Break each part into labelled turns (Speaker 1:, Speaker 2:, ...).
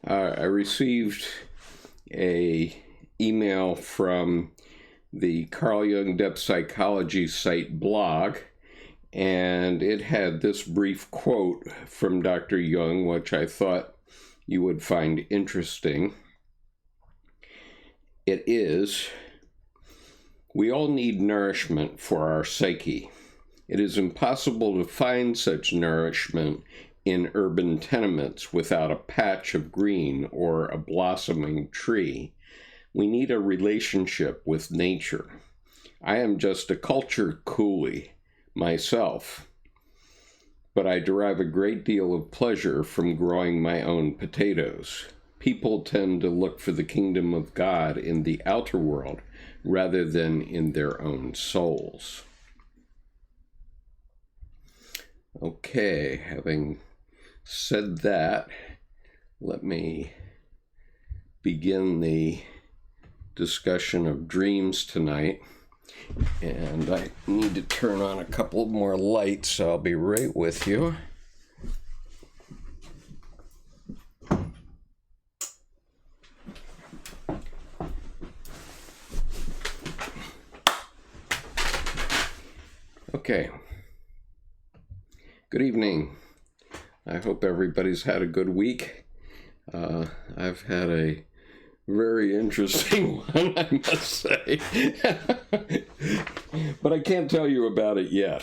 Speaker 1: I received a email from the Carl Jung Depth Psychology site blog, and it had this brief quote from Dr. Jung, which I thought you would find interesting. It is, "We all need nourishment for our psyche. It is impossible to find such nourishment in urban tenements without a patch of green or a blossoming tree. We need a relationship with nature. I am just a culture coolie myself, but I derive a great deal of pleasure from growing my own potatoes. People tend to look for the kingdom of God in the outer world rather than in their own souls." Okay, having said that, let me begin the discussion of dreams tonight. And I need to turn on a couple more lights, so I'll be right with you. Okay. Good evening. I hope everybody's had a good week. I've had a very interesting one, I must say. But I can't tell you about it yet,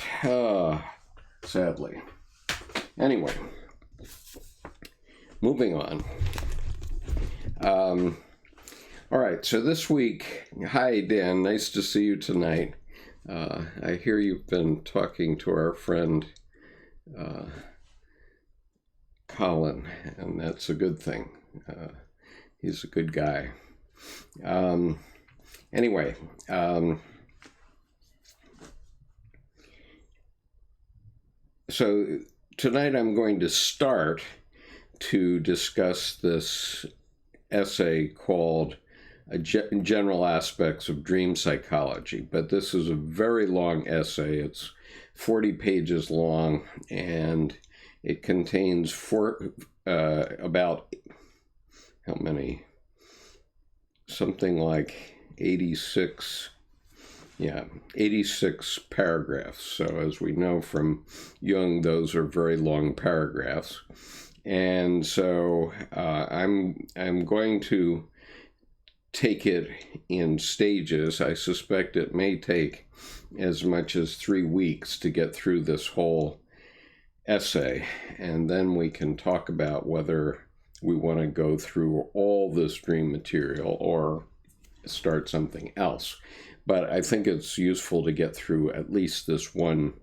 Speaker 1: sadly. Anyway, moving on. All right, so this week, hi Dan, nice to see you tonight. I hear you've been talking to our friend Colin, and that's a good thing. He's a good guy. Anyway, so tonight I'm going to start to discuss this essay called General Aspects of Dream Psychology, but this is a very long essay. It's 40 pages long, and it contains about, how many? Something like 86 paragraphs. So as we know from Jung, those are very long paragraphs. And so I'm going to take it in stages. I suspect it may take as much as 3 weeks to get through this whole essay, and then we can talk about whether we want to go through all this dream material or start something else. But I think it's useful to get through at least this one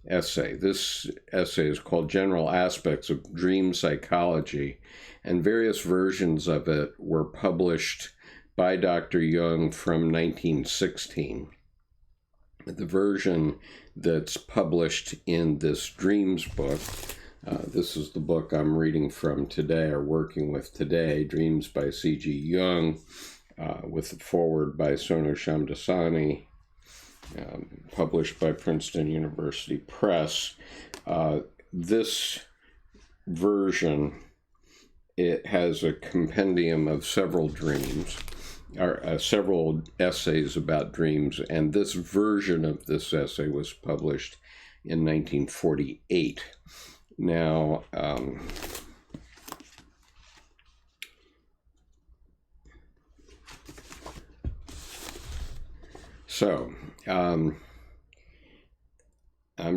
Speaker 1: essay. This essay is called General Aspects of Dream Psychology, and various versions of it were published by Dr. Jung from 1916. The version that's published in this Dreams book, this is the book I'm reading from today, or working with today, Dreams by C.G. Jung, with the foreword by Sonu Shamdasani, published by Princeton University Press. This version, it has a compendium of several dreams, or several essays about dreams, and this version of this essay was published in 1948. Now, I'm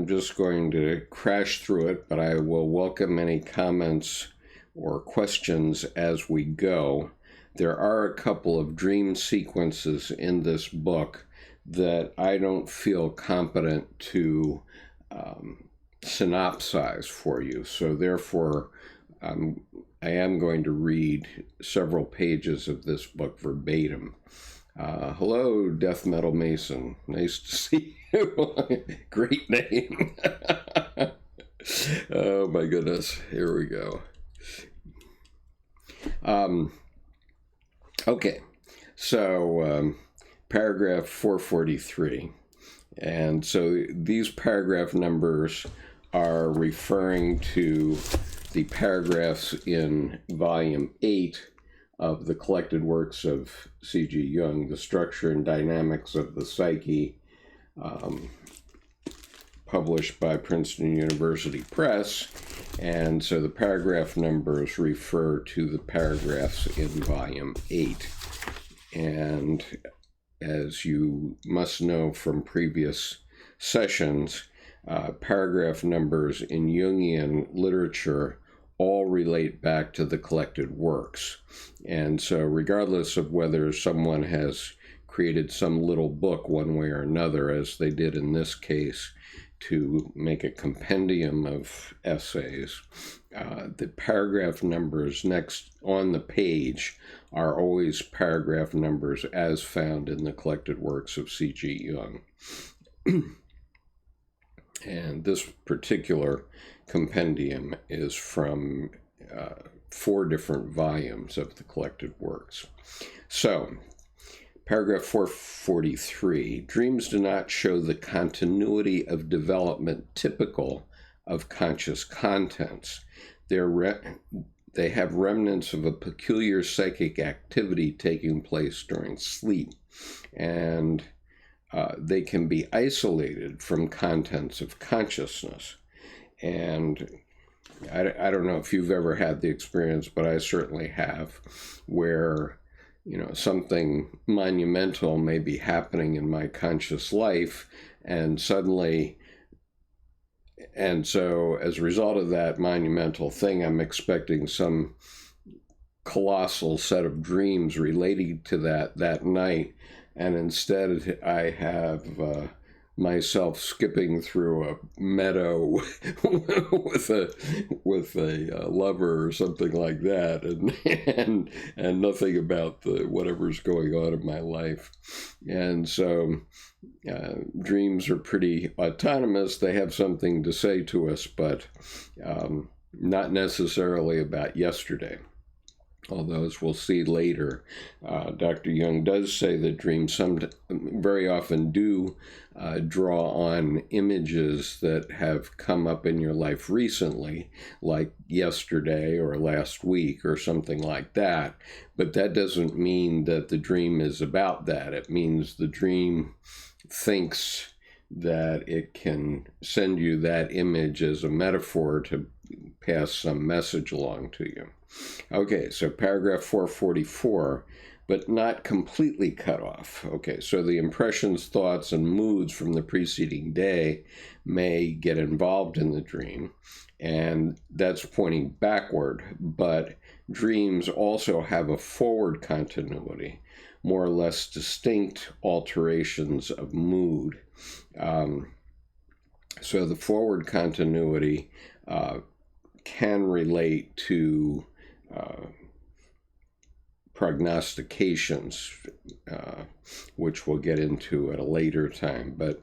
Speaker 1: just going to crash through it, but I will welcome any comments or questions as we go. There are a couple of dream sequences in this book that I don't feel competent to synopsize for you. So therefore, I am going to read several pages of this book verbatim. Hello, Death Metal Mason. Nice to see you. Great name. Oh my goodness. Here we go. Okay, so paragraph 443. And so these paragraph numbers are referring to the paragraphs in volume 8 of the collected works of C.G. Jung, The Structure and Dynamics of the Psyche, published by Princeton University Press. And so the paragraph numbers refer to the paragraphs in volume 8. And as you must know from previous sessions, paragraph numbers in Jungian literature all relate back to the collected works. And so regardless of whether someone has created some little book one way or another, as they did in this case, to make a compendium of essays, the paragraph numbers next on the page are always paragraph numbers as found in the collected works of C.G. Jung. And this particular compendium is from 4 different volumes of the collected works. So, paragraph 443, dreams do not show the continuity of development typical of conscious contents. They have remnants of a peculiar psychic activity taking place during sleep, and they can be isolated from contents of consciousness. And I don't know if you've ever had the experience, but I certainly have, where something monumental may be happening in my conscious life, and suddenly, and so as a result of that monumental thing, I'm expecting some colossal set of dreams relating to that night, and instead I have myself skipping through a meadow with a lover or something like that, and nothing about whatever's going on in my life. And so dreams are pretty autonomous. They have something to say to us, but not necessarily about yesterday. Although, as we'll see later, Dr. Jung does say that dreams very often do draw on images that have come up in your life recently, like yesterday or last week or something like that. But that doesn't mean that the dream is about that. It means the dream thinks that it can send you that image as a metaphor to pass some message along to you. Okay, so paragraph 444, but not completely cut off. Okay, so the impressions, thoughts, and moods from the preceding day may get involved in the dream, and that's pointing backward, but dreams also have a forward continuity, more or less distinct alterations of mood. So the forward continuity can relate to prognostications, which we'll get into at a later time. But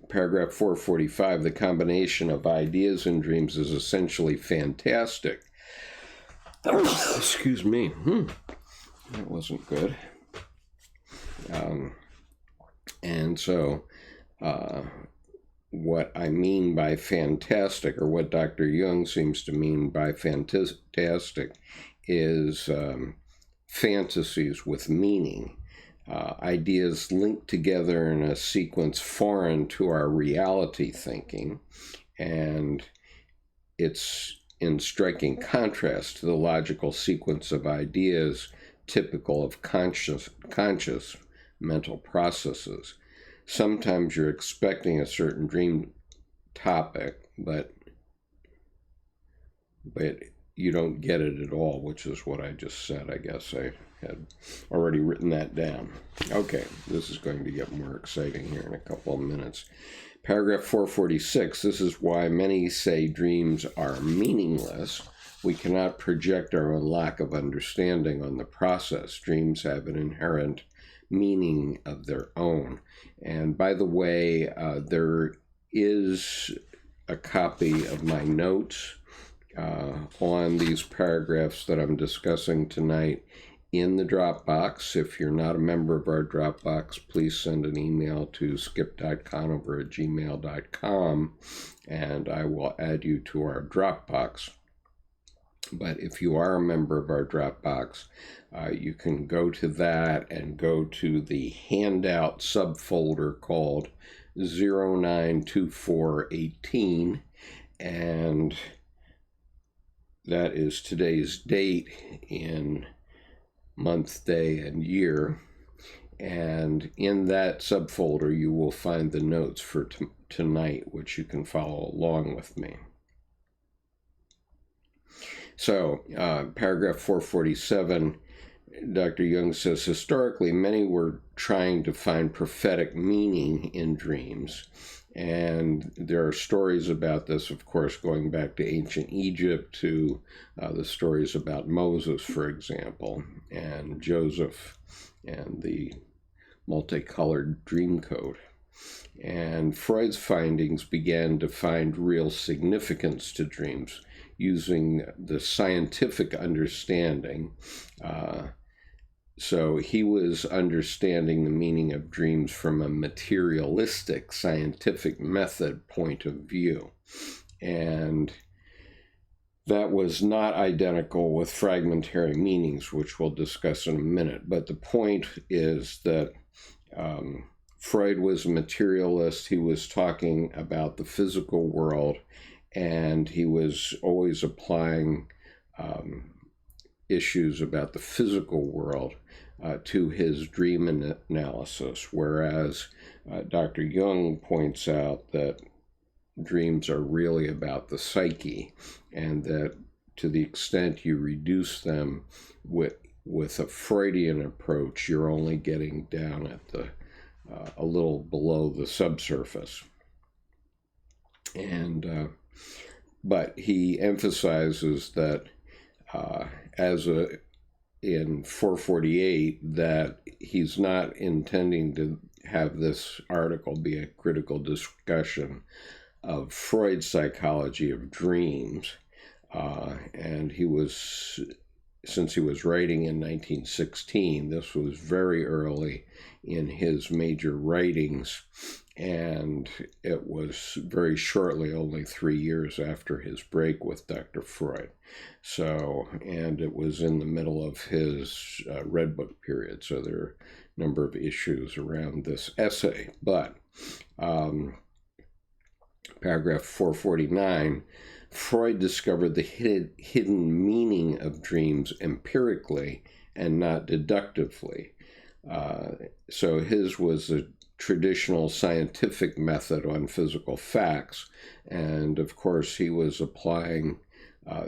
Speaker 1: paragraph 445, the combination of ideas and dreams is essentially fantastic. Excuse me. That wasn't good. And so what I mean by fantastic, or what Dr. Jung seems to mean by fantastic, is fantasies with meaning, ideas linked together in a sequence foreign to our reality thinking, and it's in striking contrast to the logical sequence of ideas typical of conscious mental processes. Sometimes you're expecting a certain dream topic, but you don't get it at all, which is what I just said. I guess I had already written that down. Okay, this is going to get more exciting here in a couple of minutes. Paragraph 446, this is why many say dreams are meaningless. We cannot project our own lack of understanding on the process. Dreams have an inherent meaning of their own. And by the way, there is a copy of my notes on these paragraphs that I'm discussing tonight in the Dropbox. If you're not a member of our Dropbox, please send an email to skip.conover@gmail.com, and I will add you to our Dropbox. But if you are a member of our Dropbox, you can go to that and go to the handout subfolder called 092418, and that is today's date in month, day, and year. And in that subfolder, you will find the notes for tonight, which you can follow along with me. So, paragraph 447, Dr. Jung says, historically, many were trying to find prophetic meaning in dreams. And there are stories about this, of course, going back to ancient Egypt, to the stories about Moses, for example, and Joseph, and the multicolored dream code. And Freud's findings began to find real significance to dreams using the scientific understanding. So he was understanding the meaning of dreams from a materialistic scientific method point of view. And that was not identical with fragmentary meanings, which we'll discuss in a minute. But the point is that Freud was a materialist. He was talking about the physical world, and he was always applying issues about the physical world to his dream analysis, whereas Dr. Jung points out that dreams are really about the psyche, and that to the extent you reduce them with a Freudian approach, you're only getting down at the a little below the subsurface. And but he emphasizes that in 448, that he's not intending to have this article be a critical discussion of Freud's psychology of dreams. And he was, since he was writing in 1916, this was very early in his major writings, and it was very shortly, only 3 years after his break with Dr. Freud. So, and it was in the middle of his Red Book period, so there are a number of issues around this essay. But paragraph 449, Freud discovered the hidden meaning of dreams empirically and not deductively. So his was a traditional scientific method on physical facts, and of course he was applying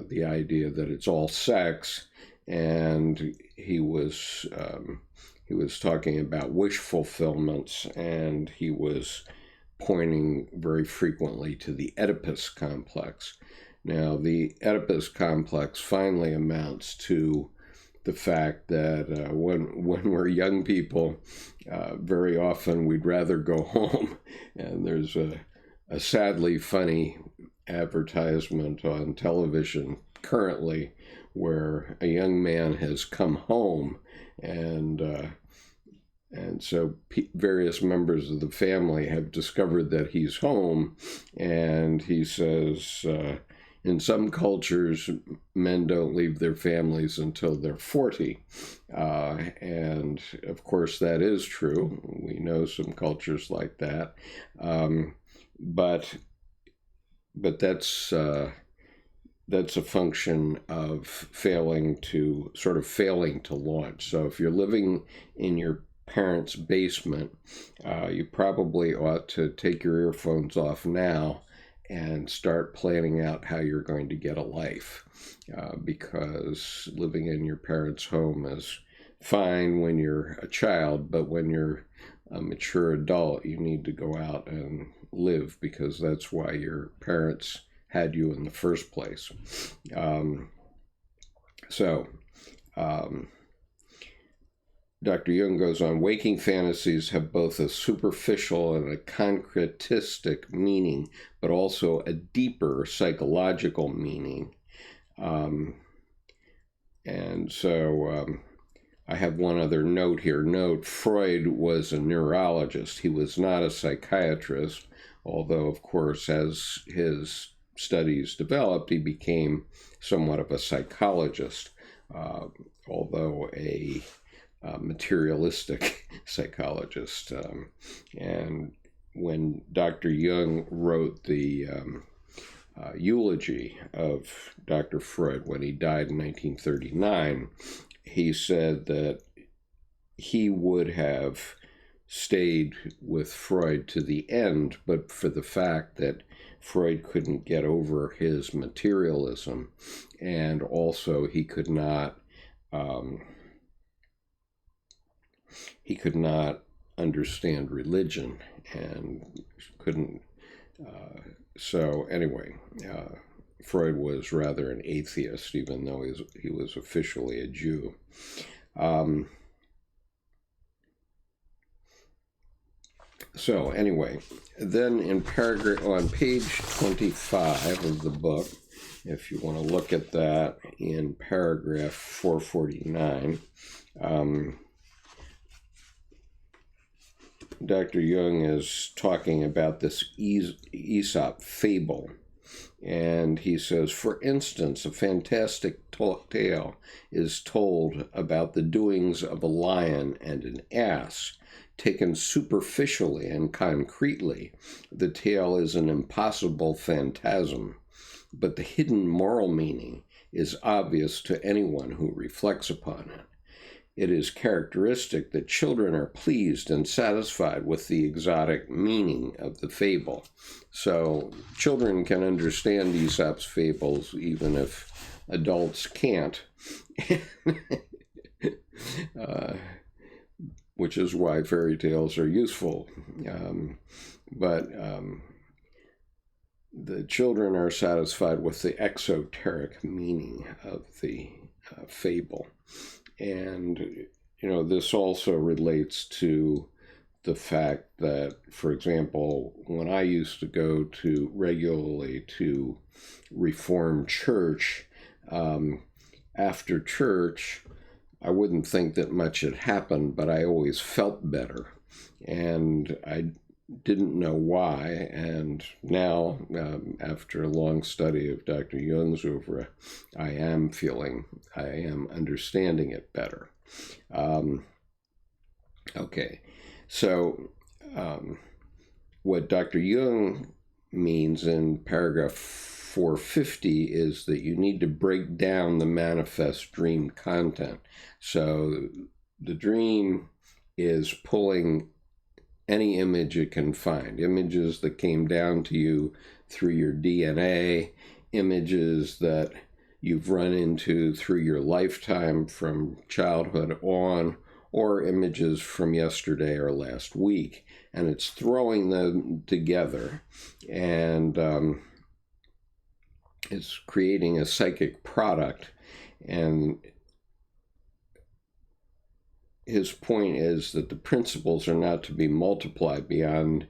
Speaker 1: the idea that it's all sex, and he was talking about wish fulfillments, and he was pointing very frequently to the Oedipus complex. Now, the Oedipus complex finally amounts to the fact that when we're young people, very often we'd rather go home. And there's a sadly funny advertisement on television currently where a young man has come home, and so various members of the family have discovered that he's home, and he says, in some cultures, men don't leave their families until they're 40. And of course, that is true. We know some cultures like that. But that's a function of failing to launch. So if you're living in your parents' basement, you probably ought to take your earphones off now and start planning out how you're going to get a life, because living in your parents' home is fine when you're a child, but when you're a mature adult, you need to go out and live, because that's why your parents had you in the first place. Dr. Jung goes on, waking fantasies have both a superficial and a concretistic meaning, but also a deeper psychological meaning. And so I have one other note here. Note, Freud was a neurologist. He was not a psychiatrist, although, of course, as his studies developed, he became somewhat of a psychologist, although a materialistic psychologist. And when Dr. Jung wrote the eulogy of Dr. Freud when he died in 1939, he said that he would have stayed with Freud to the end, but for the fact that Freud couldn't get over his materialism, and also he could not understand religion and couldn't. So anyway, Freud was rather an atheist, even though he was officially a Jew. So anyway, then in paragraph on page 25 of the book, if you want to look at that in paragraph 449, Dr. Jung is talking about this Aesop fable. And he says, for instance, a fantastic tale is told about the doings of a lion and an ass. Taken superficially and concretely, the tale is an impossible phantasm, but the hidden moral meaning is obvious to anyone who reflects upon it. It is characteristic that children are pleased and satisfied with the exotic meaning of the fable. So children can understand Aesop's fables even if adults can't. Which is why fairy tales are useful. But the children are satisfied with the exoteric meaning of the fable. And, this also relates to the fact that, for example, when I used to go regularly to Reformed church, after church, I wouldn't think that much had happened, but I always felt better. And I didn't know why. And now, after a long study of Dr. Jung's oeuvre, I am understanding it better. Okay, so what Dr. Jung means in paragraph 450 is that you need to break down the manifest dream content. So the dream is pulling any image it can find, images that came down to you through your DNA, images that you've run into through your lifetime from childhood on, or images from yesterday or last week. And it's throwing them together, and it's creating a psychic product. And his point is that the principles are not to be multiplied beyond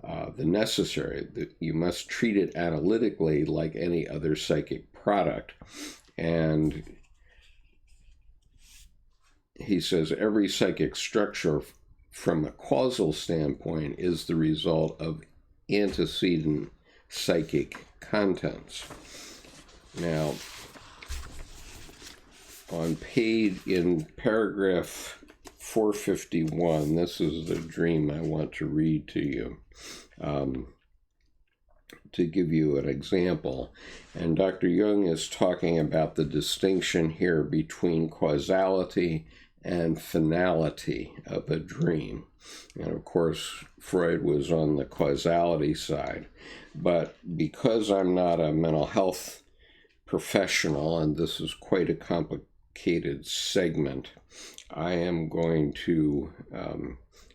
Speaker 1: the necessary, that you must treat it analytically like any other psychic product. And he says every psychic structure from a causal standpoint is the result of antecedent psychic contents. Now, in paragraph 451, this is the dream I want to read to you, to give you an example. And Dr. Jung is talking about the distinction here between causality and finality of a dream. And of course, Freud was on the causality side. But because I'm not a mental health professional, and this is quite a complicated segment, I am going to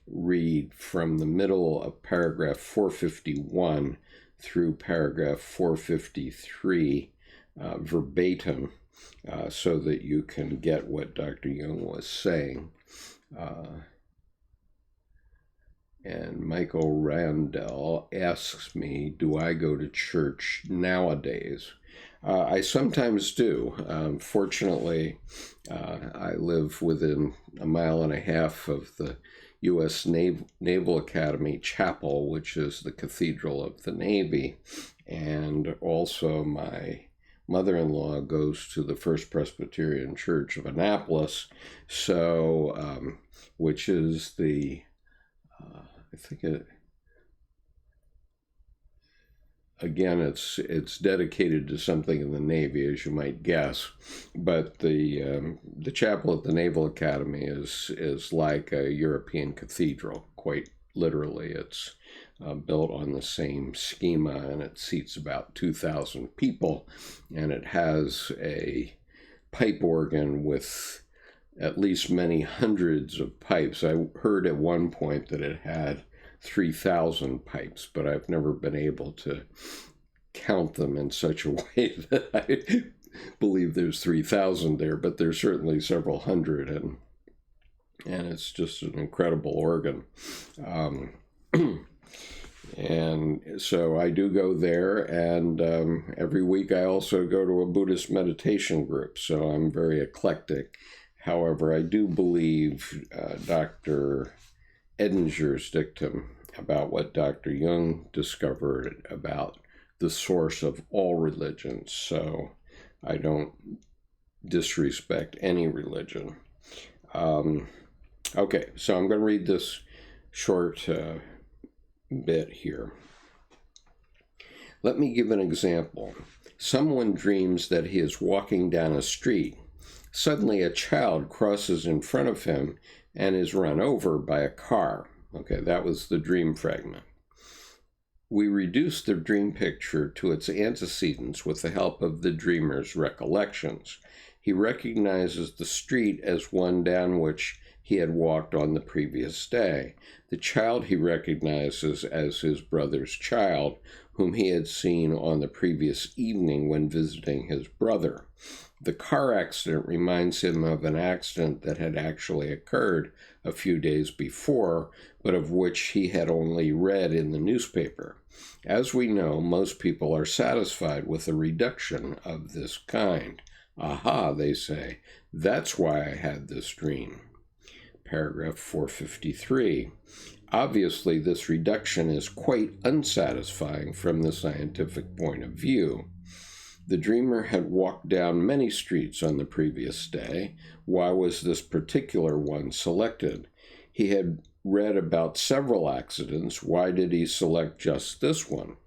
Speaker 1: read from the middle of paragraph 451 through paragraph 453 verbatim, so that you can get what Dr. Jung was saying. And Michael Randall asks me, do I go to church nowadays? I sometimes do. Fortunately, I live within a mile and a half of the U.S. Naval Academy Chapel, which is the cathedral of the Navy. And also my mother-in-law goes to the First Presbyterian Church of Annapolis, so which is the, I think it, again, it's dedicated to something in the Navy, as you might guess, but the chapel at the Naval Academy is like a European cathedral, quite literally. It's built on the same schema, and it seats about 2,000 people, and it has a pipe organ with at least many hundreds of pipes. I heard at one point that it had 3,000 pipes, but I've never been able to count them in such a way that I believe there's 3,000 there, but there's certainly several hundred, and it's just an incredible organ. And so I do go there, and every week I also go to a Buddhist meditation group, so I'm very eclectic. However, I do believe Dr. Edinger's dictum about what Dr. Jung discovered about the source of all religions, so I don't disrespect any religion. Okay, so I'm going to read this short bit here. Let me give an example. Someone dreams that he is walking down a street. Suddenly a child crosses in front of him and is run over by a car. Okay, that was the dream fragment. We reduce the dream picture to its antecedents with the help of the dreamer's recollections. He recognizes the street as one down which he had walked on the previous day. The child he recognizes as his brother's child, whom he had seen on the previous evening when visiting his brother. The car accident reminds him of an accident that had actually occurred a few days before, but of which he had only read in the newspaper. As we know, most people are satisfied with a reduction of this kind. Aha, they say, that's why I had this dream. Paragraph 453. Obviously, this reduction is quite unsatisfying from the scientific point of view. The dreamer had walked down many streets on the previous day. Why was this particular one selected? He had read about several accidents. Why did he select just this one?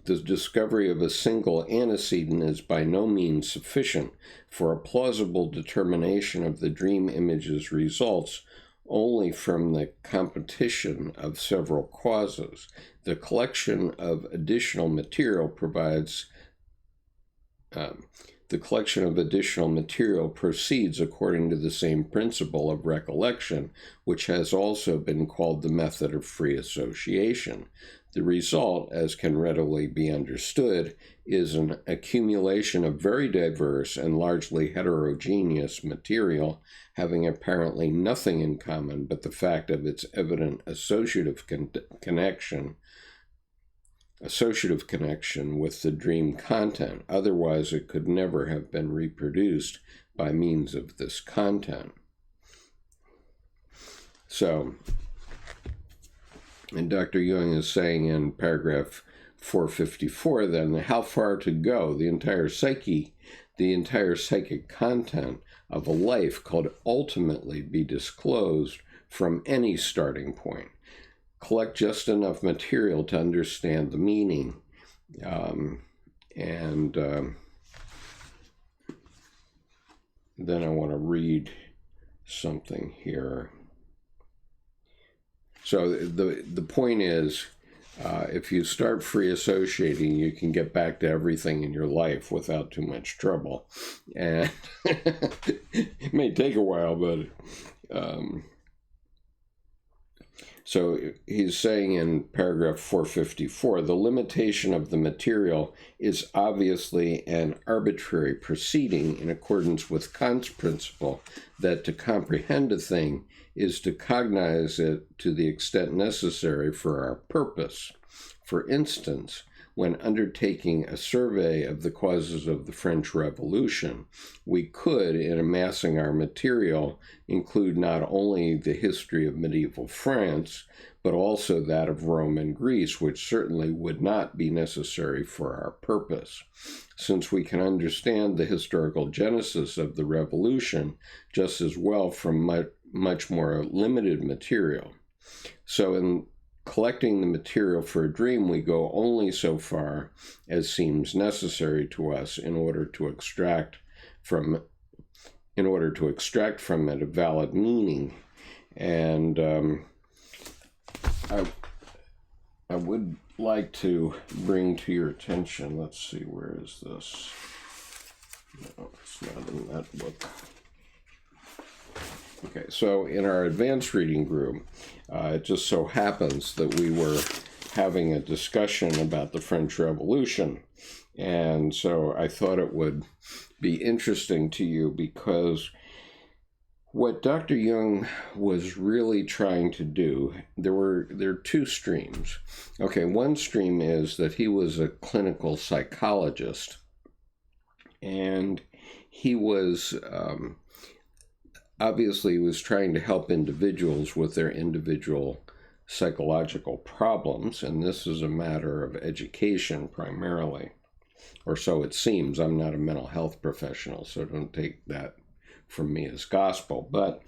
Speaker 1: The discovery of a single antecedent is by no means sufficient for a plausible determination of the dream image's results only from the competition of several causes. The collection of additional material proceeds according to the same principle of recollection, which has also been called the method of free association. The result, as can readily be understood, is an accumulation of very diverse and largely heterogeneous material having apparently nothing in common but the fact of its evident associative connection with the dream content. Otherwise, it could never have been reproduced by means of this content. So, and Dr. Jung is saying in paragraph 454, then, how far to go? The entire psychic content of a life could ultimately be disclosed from any starting point. Collect just enough material to understand the meaning. Then I want to read something here. So the point is, if you start free associating, you can get back to everything in your life without too much trouble. And it may take a while, but so he's saying in paragraph 454, the limitation of the material is obviously an arbitrary proceeding in accordance with Kant's principle that to comprehend a thing is to cognize it to the extent necessary for our purpose. For instance, when undertaking a survey of the causes of the French Revolution, we could, in amassing our material, include not only the history of medieval France, but also that of Rome and Greece, which certainly would not be necessary for our purpose, since we can understand the historical genesis of the Revolution just as well from much more limited material. So in collecting the material for a dream, we go only so far as seems necessary to us in order to extract from it a valid meaning. And I would like to bring to your attention, let's see, where is this? No, it's not in that book. Okay, so in our advanced reading group, it just so happens that we were having a discussion about the French Revolution. And so I thought it would be interesting to you because what Dr. Jung was really trying to do, there are two streams. Okay, one stream is that he was a clinical psychologist, and he was obviously was trying to help individuals with their individual psychological problems, and this is a matter of education primarily, or so it seems. I'm not a mental health professional, so don't take that from me as gospel, but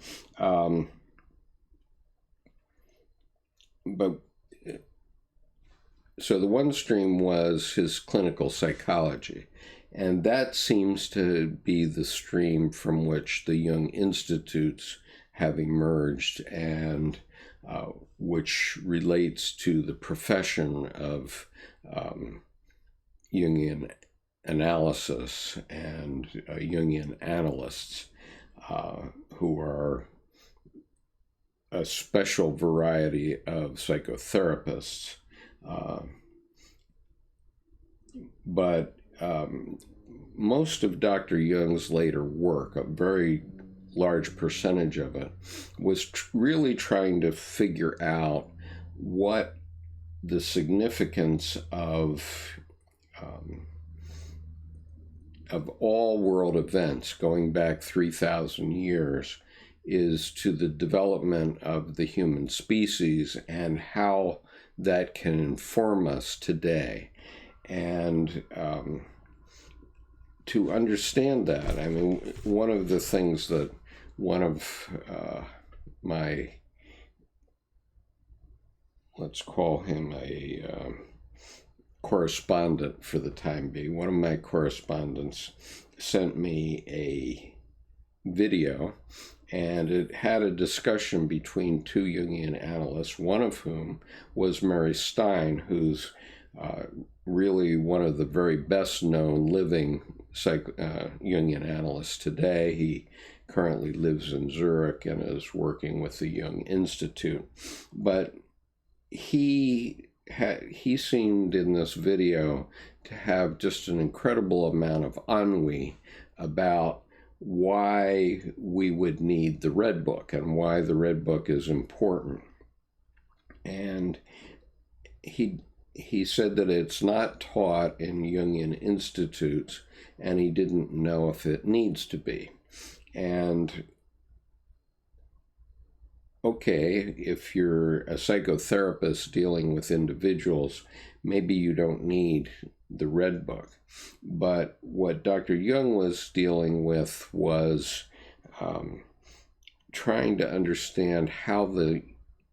Speaker 1: so the one stream was his clinical psychology, and that seems to be the stream from which the Jung Institutes have emerged, and which relates to the profession of Jungian analysis and Jungian analysts, who are a special variety of psychotherapists. But most of Dr. Jung's later work, a very large percentage of it, was really trying to figure out what the significance of all world events going back 3,000 years is to the development of the human species and how that can inform us today. And to understand that, I mean, one of the things that one of my, let's call him a correspondent for the time being, one of my correspondents sent me a video, and it had a discussion between two Jungian analysts, one of whom was Mary Stein, who's really one of the very best known living Jungian analysts today. He currently lives in Zurich and is working with the Jung Institute. But he seemed in this video to have just an incredible amount of ennui about why we would need the Red Book and why the Red Book is important. And he said that it's not taught in Jungian institutes, and he didn't know if it needs to be. And okay, if you're a psychotherapist dealing with individuals, maybe you don't need the Red Book. But what Dr. Jung was dealing with was trying to understand how the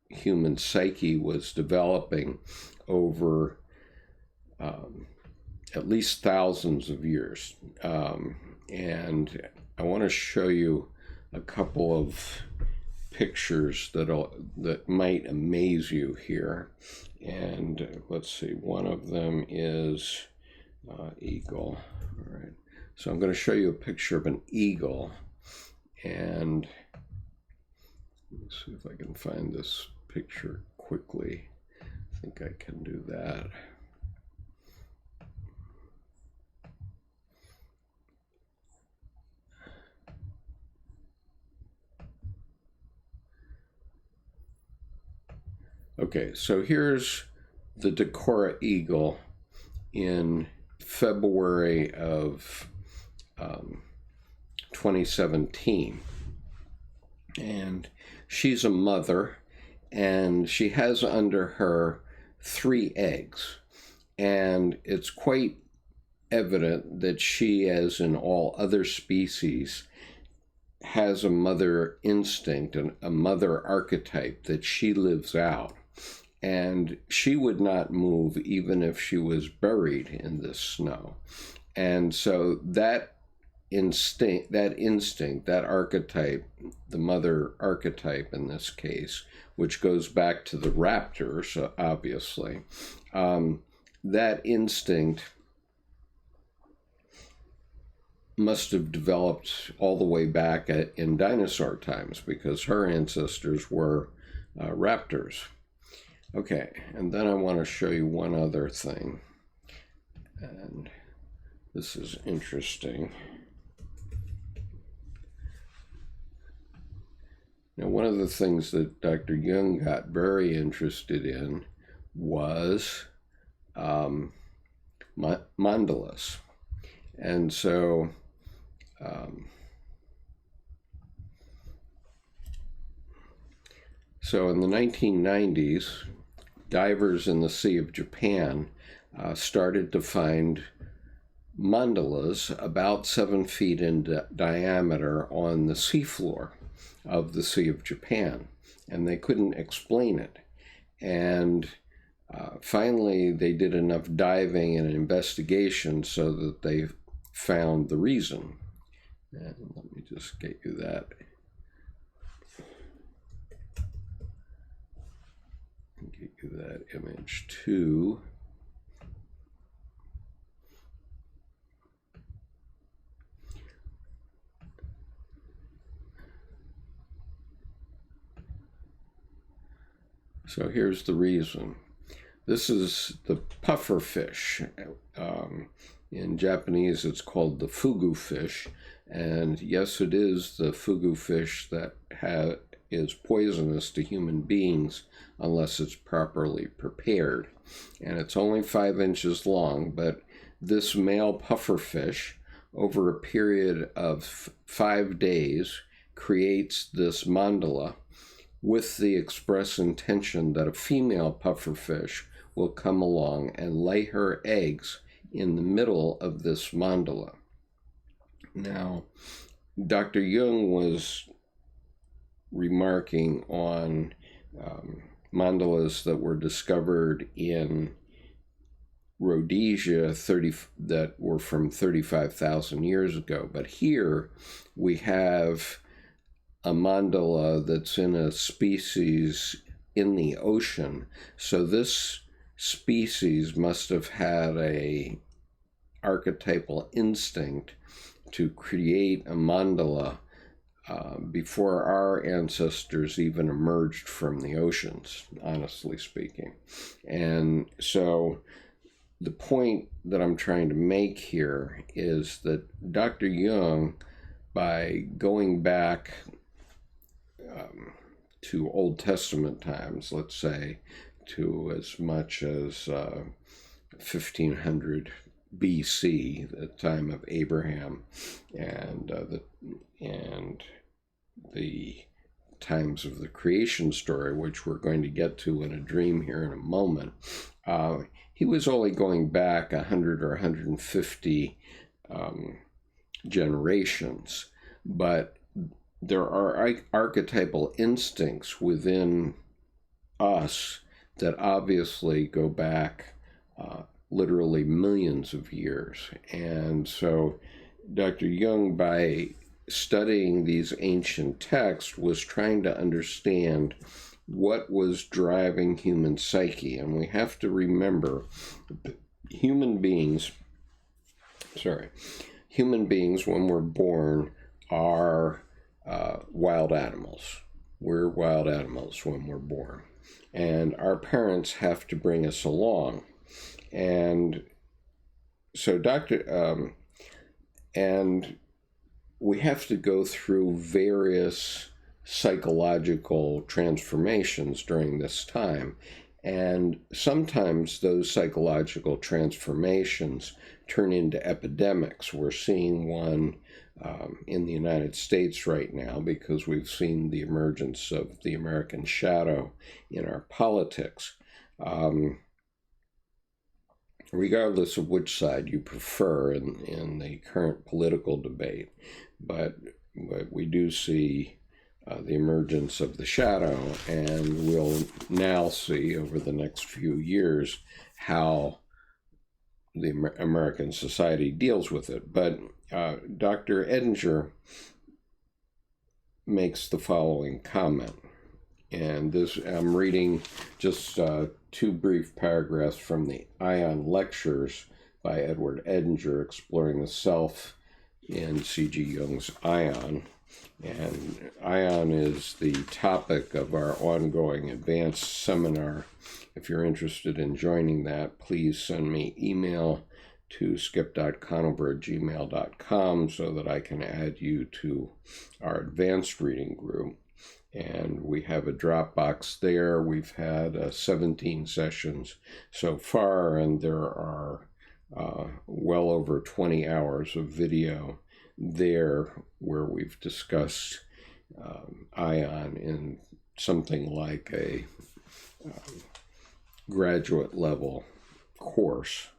Speaker 1: human psyche was developing over at least thousands of years. And I want to show you a couple of pictures that might amaze you here. And let's see, one of them is eagle. All right. So I'm going to show you a picture of an eagle, and let's see if I can find this picture quickly. I think I can do that. Okay, so here's the Decora eagle, in February of 2017. And she's a mother, and she has under her 3 eggs. And it's quite evident that she, as in all other species, has a mother instinct and a mother archetype that she lives out. And she would not move even if she was buried in this snow. And so that instinct, that archetype, the mother archetype in this case, which goes back to the raptors, obviously, that instinct must have developed all the way back in dinosaur times, because her ancestors were raptors. Okay, and then I want to show you one other thing, and this is interesting. Now, one of the things that Dr. Jung got very interested in was mandalas. And so in the 1990s, divers in the Sea of Japan started to find mandalas about 7 feet in diameter on the seafloor of the Sea of Japan, and they couldn't explain it. And finally, they did enough diving and investigation so that they found the reason. And let me just get you that. Get you that image too. So here's the reason. This is the puffer fish. In Japanese, it's called the fugu fish. And yes, it is the fugu fish that is poisonous to human beings unless it's properly prepared. And it's only 5 inches long, but this male puffer fish, over a period of 5 days, creates this mandala with the express intention that a female pufferfish will come along and lay her eggs in the middle of this mandala. Now, Dr. Jung was remarking on mandalas that were discovered in Rhodesia that were from 35,000 years ago. But here we have a mandala that's in a species in the ocean. So this species must have had a archetypal instinct to create a mandala before our ancestors even emerged from the oceans, honestly speaking. And so the point that I'm trying to make here is that Dr. Jung, by going back to Old Testament times, let's say, to as much as 1500 BC, the time of Abraham, and the times of the creation story, which we're going to get to in a dream here in a moment. He was only going back 100 or 150 generations, but there are archetypal instincts within us that obviously go back literally millions of years. And so Dr. Jung, by studying these ancient texts, was trying to understand what was driving human psyche. And we have to remember human beings, when we're born, are wild animals. We're wild animals when we're born. And our parents have to bring us along. And so and we have to go through various psychological transformations during this time. And sometimes those psychological transformations turn into epidemics. We're seeing one in the United States right now because we've seen the emergence of the American shadow in our politics. Regardless of which side you prefer in the current political debate, but we do see the emergence of the shadow, and we'll now see over the next few years how the American society deals with it. But Dr. Edinger makes the following comment, and this I'm reading just two brief paragraphs from the Ion Lectures by Edward Edinger, exploring the self in C.G. Jung's Ion. And Ion is the topic of our ongoing advanced seminar. If you're interested in joining that, please send me email to skip.conover@gmail.com so that I can add you to our advanced reading group. And we have a Dropbox there. We've had 17 sessions so far, and there are well over 20 hours of video there where we've discussed Ion in something like a graduate level course.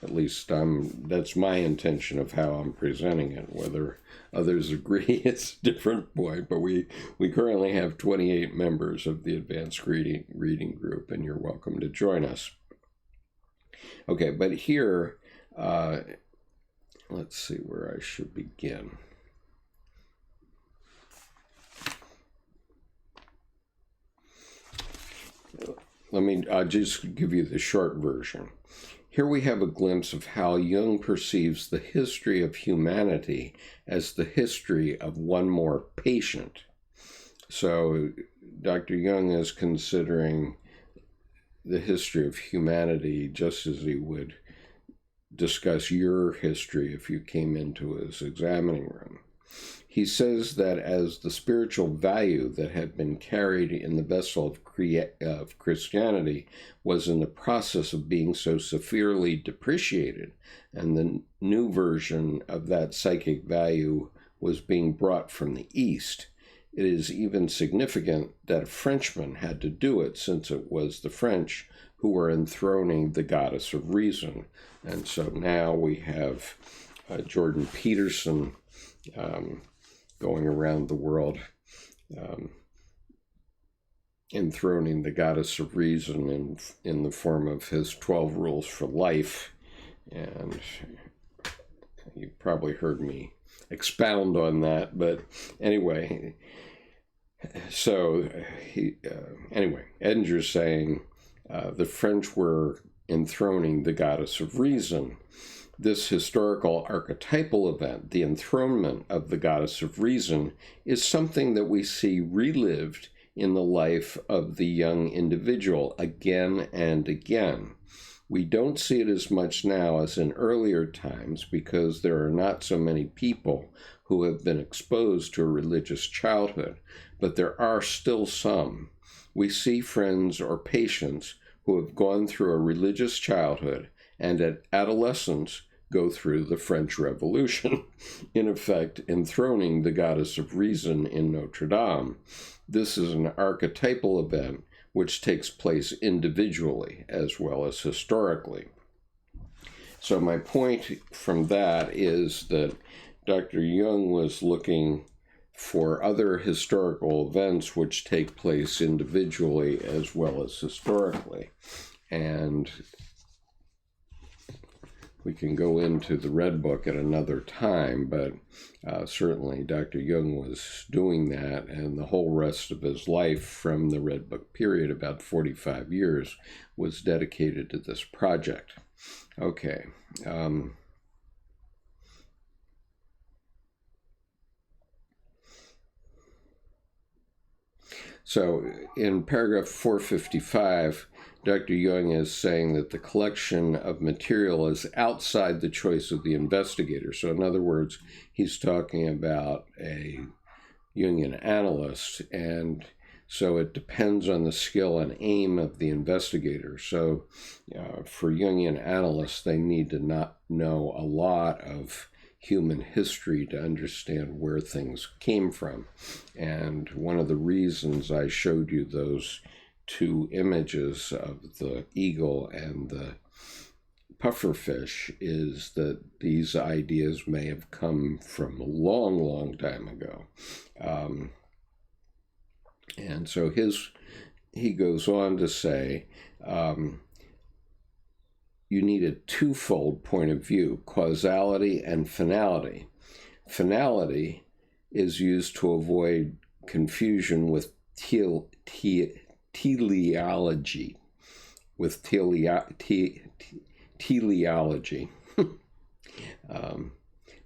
Speaker 1: At least that's my intention of how I'm presenting it. Whether others agree, it's a different point, but we currently have 28 members of the advanced reading group, and you're welcome to join us. Okay, but here, let's see where I should begin. I'll just give you the short version. Here we have a glimpse of how Jung perceives the history of humanity as the history of one more patient. So Dr. Jung is considering the history of humanity just as he would discuss your history if you came into his examining room. He says that as the spiritual value that had been carried in the vessel of Christianity was in the process of being so severely depreciated, and the new version of that psychic value was being brought from the East, it is even significant that a Frenchman had to do it, since it was the French who were enthroning the goddess of reason. And so now we have Jordan Peterson going around the world enthroning the goddess of reason in the form of his 12 rules for life. And you've probably heard me expound on that, but anyway, so Edinger's saying the French were enthroning the goddess of reason. This historical archetypal event, the enthronement of the goddess of reason, is something that we see relived in the life of the young individual again and again. We don't see it as much now as in earlier times because there are not so many people who have been exposed to a religious childhood, but there are still some. We see friends or patients who have gone through a religious childhood and at adolescence go through the French Revolution, in effect enthroning the goddess of reason in Notre Dame. This is an archetypal event which takes place individually as well as historically. So my point from that is that Dr. Jung was looking for other historical events which take place individually as well as historically. And we can go into the Red Book at another time, but certainly Dr. Jung was doing that, and the whole rest of his life from the Red Book period, about 45 years, was dedicated to this project. Okay. So in paragraph 455, Dr. Jung is saying that the collection of material is outside the choice of the investigator. So in other words, he's talking about a Jungian analyst, and So it depends on the skill and aim of the investigator. So for Jungian analysts, they need to not know a lot of human history to understand where things came from. And one of the reasons I showed you those two images of the eagle and the pufferfish is that these ideas may have come from a long, long time ago. And so he goes on to say, you need a twofold point of view, causality and finality. Finality is used to avoid confusion with teleology. Teleology.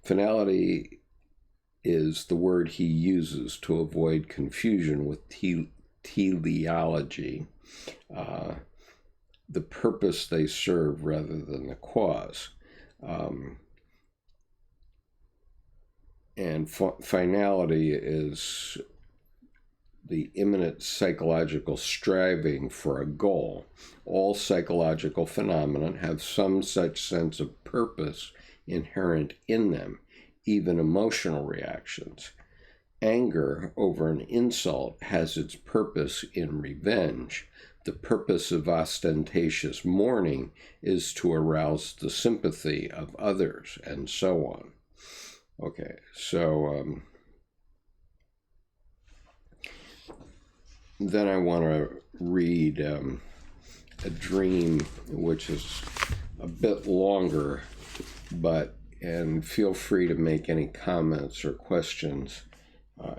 Speaker 1: Finality is the word he uses to avoid confusion with teleology. The purpose they serve rather than the cause. And finality is the imminent psychological striving for a goal. All psychological phenomena have some such sense of purpose inherent in them, even emotional reactions. Anger over an insult has its purpose in revenge. The purpose of ostentatious mourning is to arouse the sympathy of others, and so on. Okay, so then I want to read a dream which is a bit longer, and feel free to make any comments or questions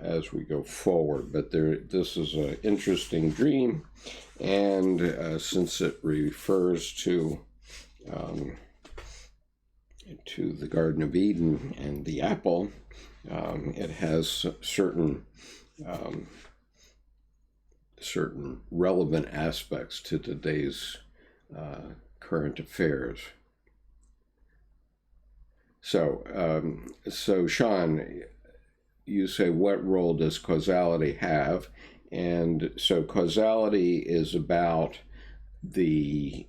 Speaker 1: as we go forward. But this is an interesting dream, and since it refers to the Garden of Eden and the apple, it has certain relevant aspects to today's current affairs. So Sean, you say, what role does causality have? And so causality is about the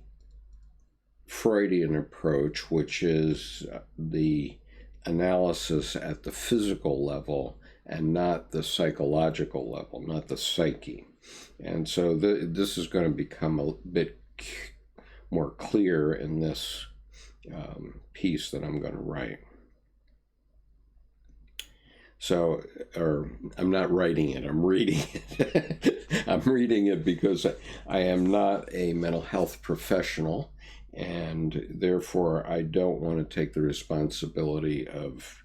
Speaker 1: Freudian approach, which is the analysis at the physical level and not the psychological level, not the psyche. And so this is going to become a bit more clear in this piece that I'm going to write. So, or I'm not writing it, I'm reading it. I'm reading it because I am not a mental health professional, and therefore I don't want to take the responsibility of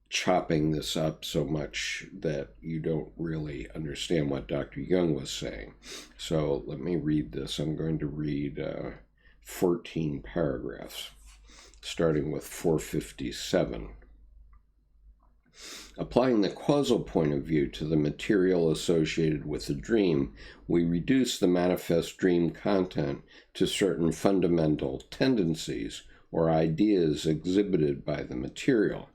Speaker 1: chopping this up so much that you don't really understand what Dr. Jung was saying. So let me read this. I'm going to read 14 paragraphs, starting with 457. Applying the causal point of view to the material associated with the dream, we reduce the manifest dream content to certain fundamental tendencies or ideas exhibited by the material.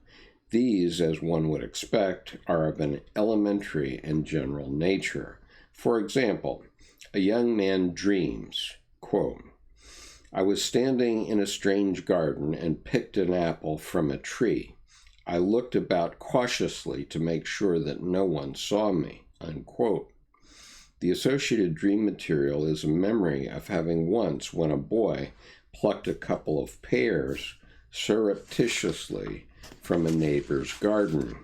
Speaker 1: These, as one would expect, are of an elementary and general nature. For example, a young man dreams, quote, I was standing in a strange garden and picked an apple from a tree. I looked about cautiously to make sure that no one saw me, unquote. The associated dream material is a memory of having once, when a boy, plucked a couple of pears surreptitiously from a neighbor's garden.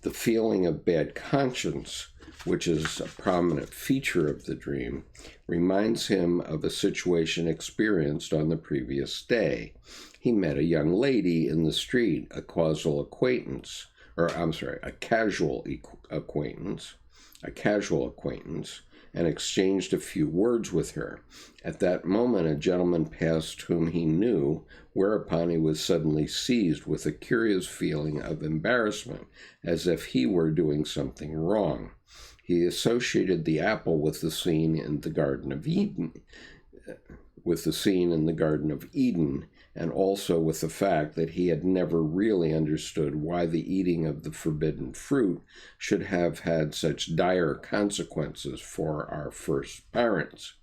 Speaker 1: The feeling of bad conscience, which is a prominent feature of the dream, reminds him of a situation experienced on the previous day. He met a young lady in the street, a casual acquaintance, and exchanged a few words with her. At that moment, a gentleman passed whom he knew, whereupon he was suddenly seized with a curious feeling of embarrassment, as if he were doing something wrong. He associated the apple with the scene in the Garden of Eden, and also with the fact that he had never really understood why the eating of the forbidden fruit should have had such dire consequences for our first parents.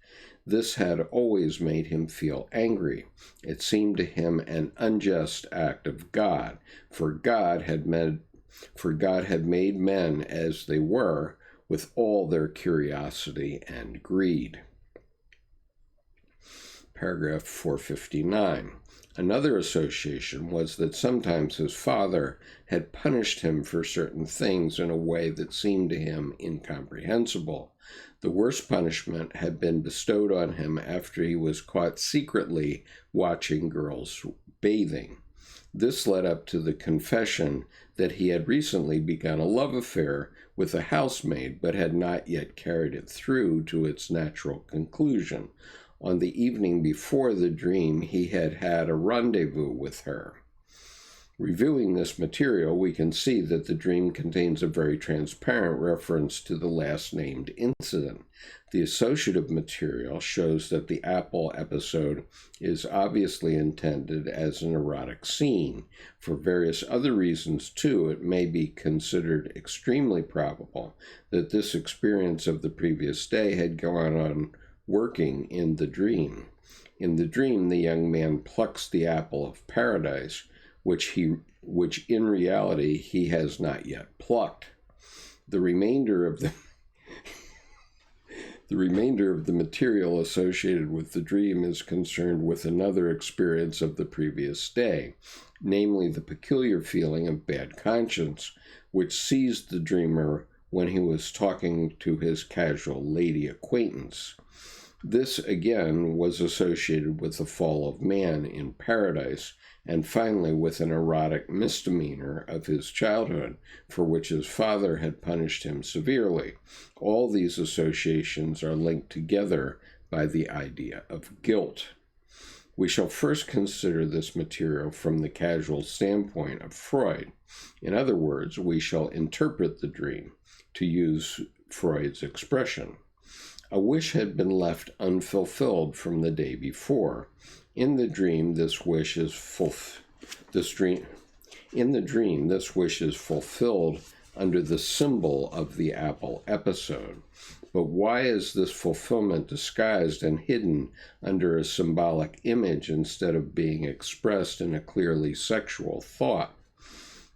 Speaker 1: This had always made him feel angry. It seemed to him an unjust act of God, for God had made men as they were, with all their curiosity and greed. Paragraph 459. Another association was that sometimes his father had punished him for certain things in a way that seemed to him incomprehensible. The worst punishment had been bestowed on him after he was caught secretly watching girls bathing. This led up to the confession that he had recently begun a love affair with a housemaid, but had not yet carried it through to its natural conclusion. On the evening before the dream, he had had a rendezvous with her. Reviewing this material, we can see that the dream contains a very transparent reference to the last named incident. The associative material shows that the apple episode is obviously intended as an erotic scene. For various other reasons, too, it may be considered extremely probable that this experience of the previous day had gone on working in the dream. In the dream, the young man plucks the apple of paradise, which in reality he has not yet plucked. The remainder of the material associated with the dream is concerned with another experience of the previous day, namely the peculiar feeling of bad conscience which seized the dreamer when he was talking to his casual lady acquaintance. This, again, was associated with the fall of man in paradise, and finally with an erotic misdemeanor of his childhood, for which his father had punished him severely. All these associations are linked together by the idea of guilt. We shall first consider this material from the casual standpoint of Freud. In other words, we shall interpret the dream, to use Freud's expression. A wish had been left unfulfilled from the day before. In the dream, this wish is fulfilled under the symbol of the apple episode. But why is this fulfillment disguised and hidden under a symbolic image instead of being expressed in a clearly sexual thought?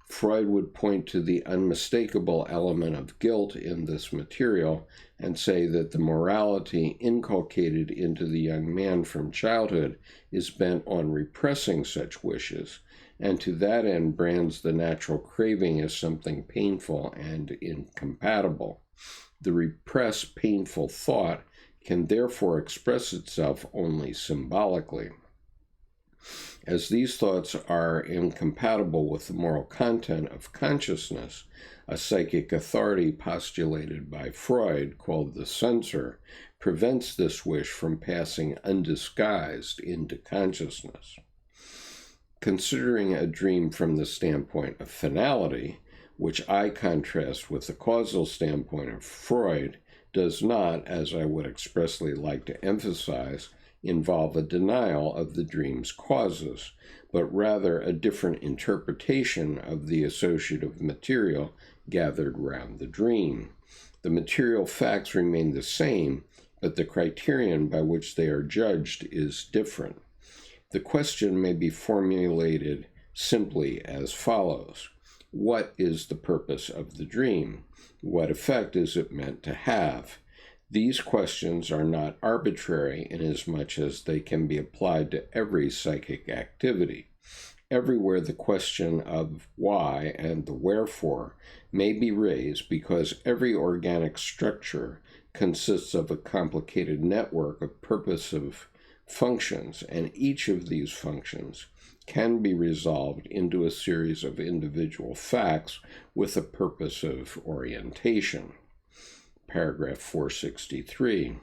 Speaker 1: Freud would point to the unmistakable element of guilt in this material and say that the morality inculcated into the young man from childhood is bent on repressing such wishes, and to that end brands the natural craving as something painful and incompatible. The repressed painful thought can therefore express itself only symbolically. As these thoughts are incompatible with the moral content of consciousness, a psychic authority postulated by Freud, called the censor, prevents this wish from passing undisguised into consciousness. Considering a dream from the standpoint of finality, which I contrast with the causal standpoint of Freud, does not, as I would expressly like to emphasize, involve a denial of the dream's causes, but rather a different interpretation of the associative material gathered round the dream. The material facts remain the same, but the criterion by which they are judged is different. The question may be formulated simply as follows: what is the purpose of the dream? What effect is it meant to have? These questions are not arbitrary inasmuch as they can be applied to every psychic activity. Everywhere the question of why and the wherefore may be raised because every organic structure consists of a complicated network of purposive functions, and each of these functions can be resolved into a series of individual facts with a purposive orientation. Paragraph 463.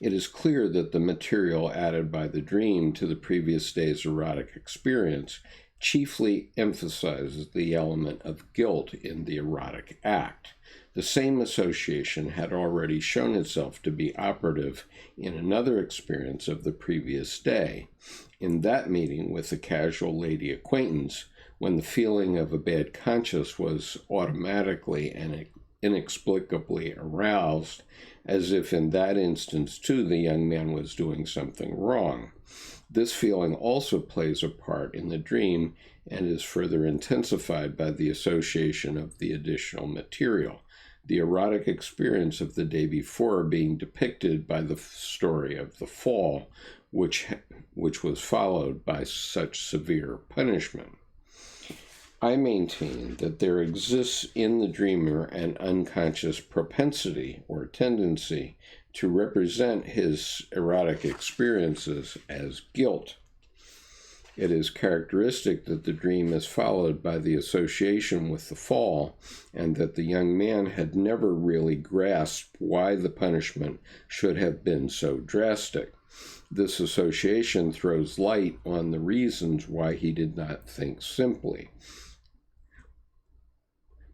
Speaker 1: It is clear that the material added by the dream to the previous day's erotic experience chiefly emphasizes the element of guilt in the erotic act. The same association had already shown itself to be operative in another experience of the previous day. In that meeting with a casual lady acquaintance, when the feeling of a bad conscience was automatically and inexplicably aroused, as if in that instance, too, the young man was doing something wrong. This feeling also plays a part in the dream and is further intensified by the association of the additional material, the erotic experience of the day before being depicted by the story of the fall, which was followed by such severe punishment. I maintain that there exists in the dreamer an unconscious propensity or tendency to represent his erotic experiences as guilt. It is characteristic that the dream is followed by the association with the fall, and that the young man had never really grasped why the punishment should have been so drastic. This association throws light on the reasons why he did not think simply.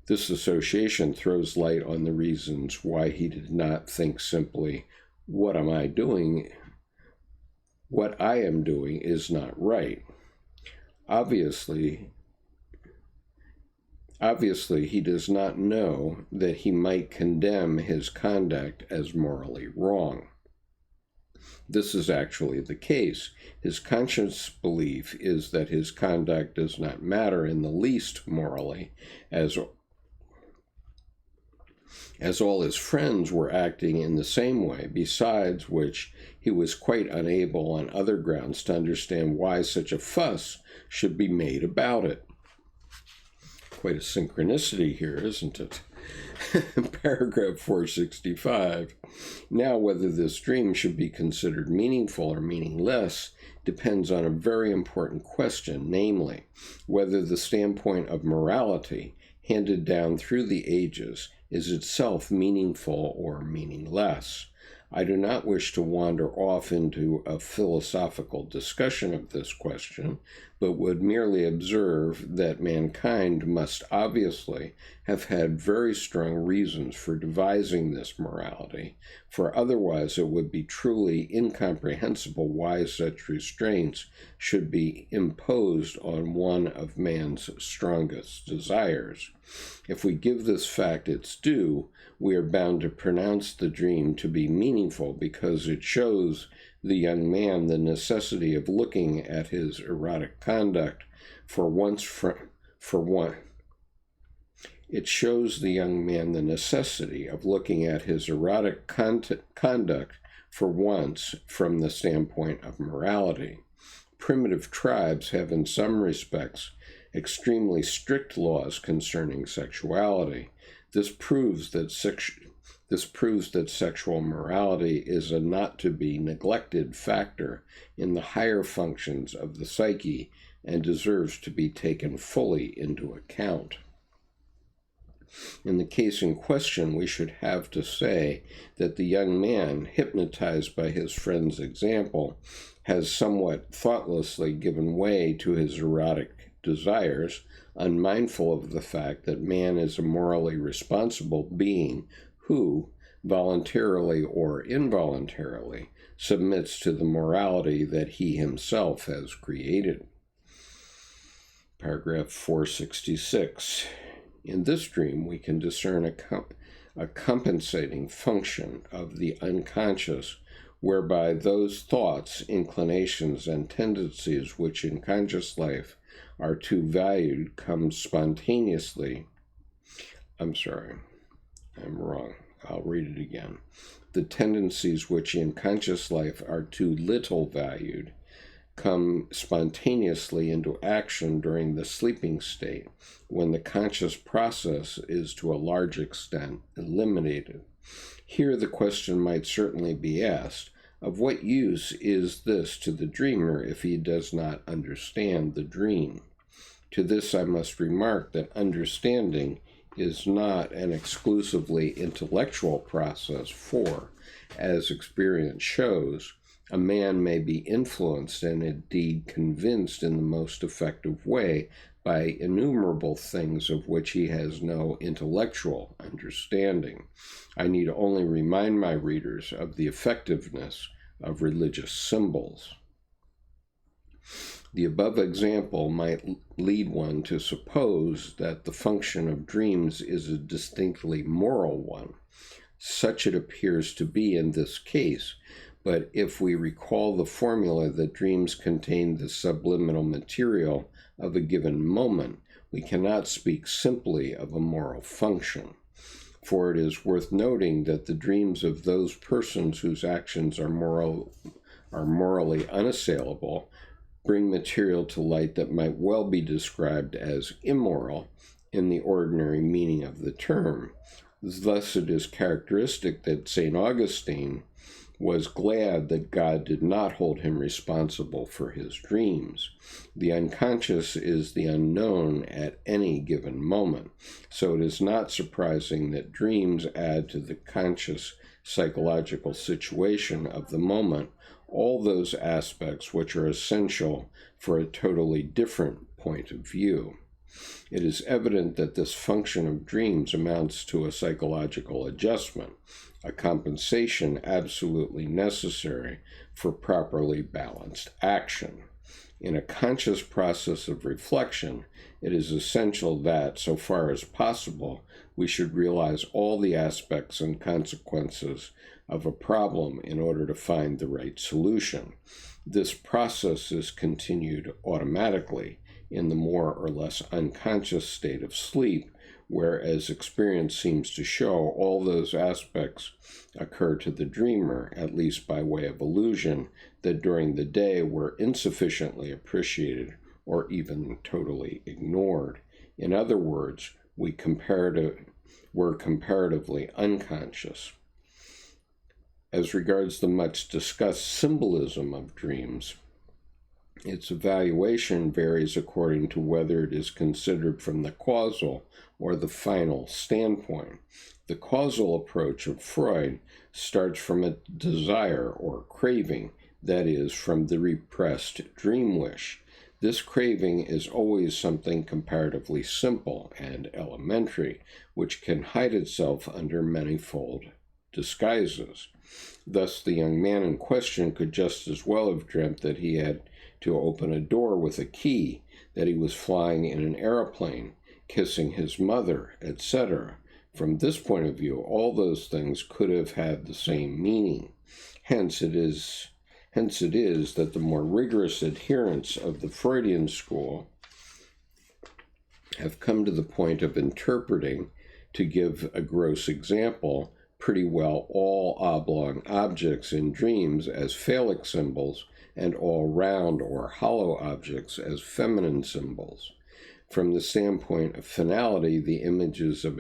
Speaker 1: This association throws light on the reasons why he did not think simply, what am I doing? What I am doing is not right. Obviously, he does not know that he might condemn his conduct as morally wrong. This is actually the case. His conscious belief is that his conduct does not matter in the least morally, as all his friends were acting in the same way, besides which he was quite unable on other grounds to understand why such a fuss should be made about it. Quite a synchronicity here, isn't it? Paragraph 465. Now, whether this dream should be considered meaningful or meaningless depends on a very important question, namely, whether the standpoint of morality handed down through the ages is itself meaningful or meaningless. I do not wish to wander off into a philosophical discussion of this question, but would merely observe that mankind must obviously have had very strong reasons for devising this morality, for otherwise it would be truly incomprehensible why such restraints should be imposed on one of man's strongest desires. If we give this fact its due, we are bound to pronounce the dream to be meaningful because it shows the young man the necessity of looking at his erotic conduct It shows the young man the necessity of looking at his erotic conduct for once from the standpoint of morality. Primitive tribes have in some respects extremely strict laws concerning sexuality. This proves that sexual morality is a not-to-be-neglected factor in the higher functions of the psyche and deserves to be taken fully into account. In the case in question, we should have to say that the young man, hypnotized by his friend's example, has somewhat thoughtlessly given way to his erotic desires, unmindful of the fact that man is a morally responsible being who, voluntarily or involuntarily, submits to the morality that he himself has created. Paragraph 466. In this dream, we can discern a compensating function of the unconscious, whereby those thoughts, inclinations, and tendencies which in conscious life are too valued come spontaneously. I'm wrong. I'll read it again. The tendencies which in conscious life are too little valued come spontaneously into action during the sleeping state, when the conscious process is to a large extent eliminated. Here the question might certainly be asked, of what use is this to the dreamer if he does not understand the dream? To this I must remark that understanding is not an exclusively intellectual process, for, as experience shows, A man may be influenced and indeed convinced in the most effective way by innumerable things of which he has no intellectual understanding. I need only remind my readers of the effectiveness of religious symbols. The above example might lead one to suppose that the function of dreams is a distinctly moral one. Such it appears to be in this case, but if we recall the formula that dreams contain the subliminal material of a given moment, we cannot speak simply of a moral function. For it is worth noting that the dreams of those persons whose actions are morally unassailable bring material to light that might well be described as immoral in the ordinary meaning of the term. Thus it is characteristic that St. Augustine was glad that God did not hold him responsible for his dreams. The unconscious is the unknown at any given moment, so it is not surprising that dreams add to the conscious psychological situation of the moment all those aspects which are essential for a totally different point of view. It is evident that this function of dreams amounts to a psychological adjustment, a compensation absolutely necessary for properly balanced action. In a conscious process of reflection, it is essential that, so far as possible, we should realize all the aspects and consequences of a problem in order to find the right solution. This process is continued automatically in the more or less unconscious state of sleep, whereas experience seems to show all those aspects occur to the dreamer, at least by way of illusion, that during the day were insufficiently appreciated or even totally ignored. In other words, were comparatively unconscious. As regards the much discussed symbolism of dreams, its evaluation varies according to whether it is considered from the causal or the final standpoint. The causal approach of Freud starts from a desire or craving, that is, from the repressed dream wish. This craving is always something comparatively simple and elementary, which can hide itself under manifold disguises. Thus, the young man in question could just as well have dreamt that he had to open a door with a key, that he was flying in an aeroplane, kissing his mother, etc. From this point of view, all those things could have had the same meaning. Hence it is that the more rigorous adherents of the Freudian school have come to the point of interpreting, to give a gross example, pretty well all oblong objects in dreams as phallic symbols and all round or hollow objects as feminine symbols. From the standpoint of finality, the images in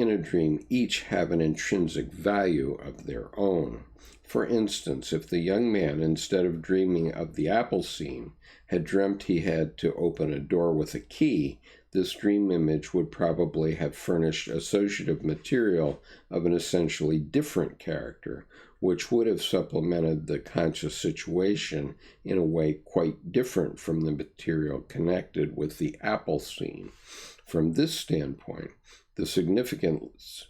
Speaker 1: a dream each have an intrinsic value of their own. For instance, if the young man, instead of dreaming of the apple scene, had dreamt he had to open a door with a key, this dream image would probably have furnished associative material of an essentially different character, which would have supplemented the conscious situation in a way quite different from the material connected with the apple scene. From this standpoint, the significance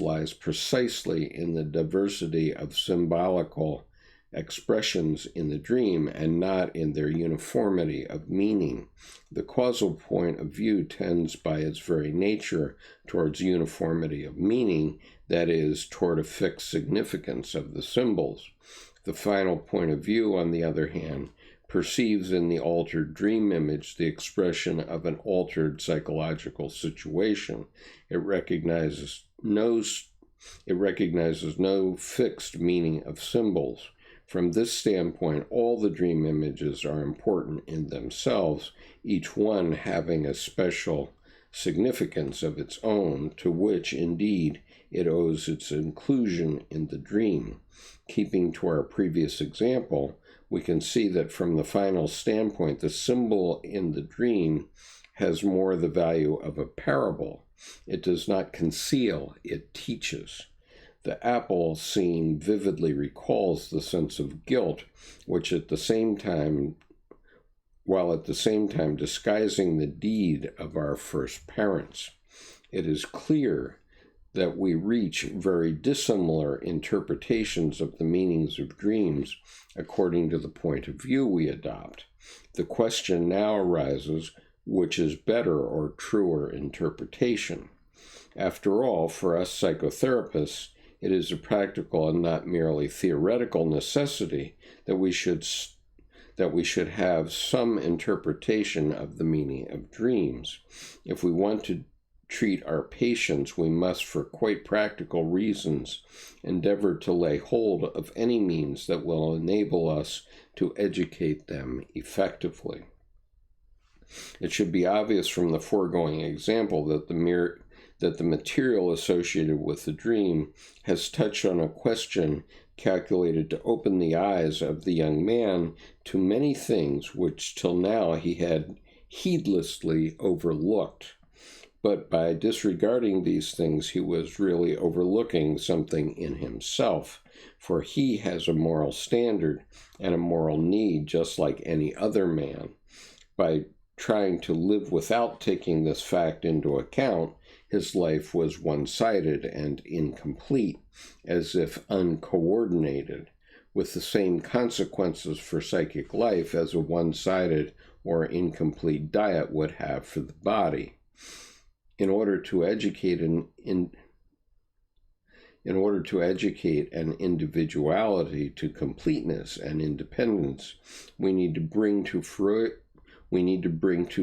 Speaker 1: lies precisely in the diversity of symbolical expressions in the dream and not in their uniformity of meaning. The causal point of view tends by its very nature towards uniformity of meaning, that is, toward a fixed significance of the symbols. The final point of view, on the other hand, perceives in the altered dream image the expression of an altered psychological situation. It recognizes no fixed meaning of symbols. From this standpoint, all the dream images are important in themselves, each one having a special significance of its own, to which, indeed, it owes its inclusion in the dream. Keeping to our previous example, we can see that from the final standpoint, the symbol in the dream has more the value of a parable. It does not conceal, it teaches. The apple scene vividly recalls the sense of guilt, which while at the same time disguising the deed of our first parents. It is clear that we reach very dissimilar interpretations of the meanings of dreams according to the point of view we adopt. The question now arises, which is better or truer interpretation? After all, for us psychotherapists, it is a practical and not merely theoretical necessity that we should have some interpretation of the meaning of dreams. If we want to treat our patients, we must, for quite practical reasons, endeavor to lay hold of any means that will enable us to educate them effectively. It should be obvious from the foregoing example that the material associated with the dream has touched on a question calculated to open the eyes of the young man to many things which till now he had heedlessly overlooked. But by disregarding these things, he was really overlooking something in himself, for he has a moral standard and a moral need just like any other man. By trying to live without taking this fact into account, his life was one-sided and incomplete, as if uncoordinated, with the same consequences for psychic life as a one-sided or incomplete diet would have for the body. In order to educate an individuality to completeness and independence, we need to bring to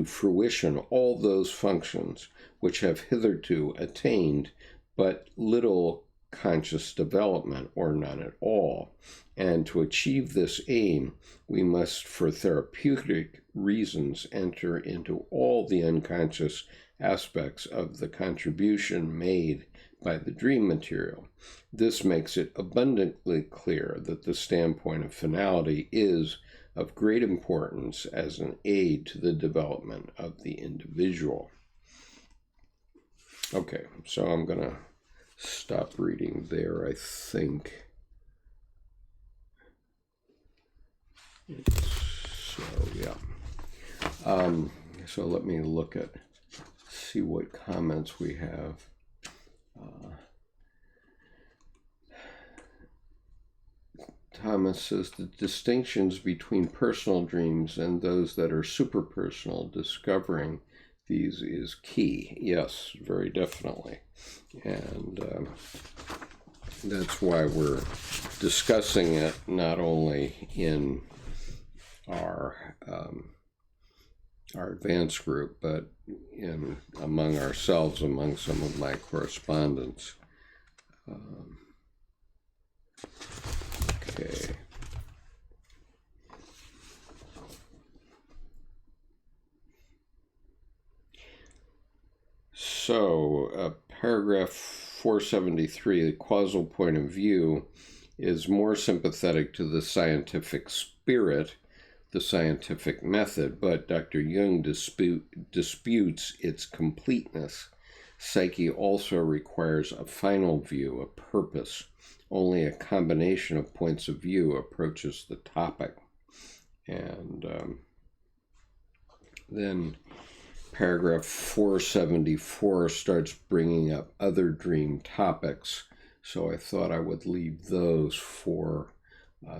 Speaker 1: fruition all those functions which have hitherto attained but little conscious development, or none at all. And to achieve this aim, we must, for therapeutic reasons, enter into all the unconscious aspects of the contribution made by the dream material. This makes it abundantly clear that the standpoint of finality is of great importance as an aid to the development of the individual. Okay, so I'm going to stop reading there, I think. So, yeah. So let me see what comments we have. Thomas says the distinctions between personal dreams and those that are superpersonal, discovering these is key. Yes, very definitely. And that's why we're discussing it not only in our advanced group, but among ourselves, among some of my correspondents. Okay. So, paragraph 473, the causal point of view is more sympathetic to the scientific spirit, the scientific method, but Dr. Jung disputes its completeness. Psyche also requires a final view, a purpose. Only a combination of points of view approaches the topic. And then paragraph 474 starts bringing up other dream topics, so I thought I would leave those for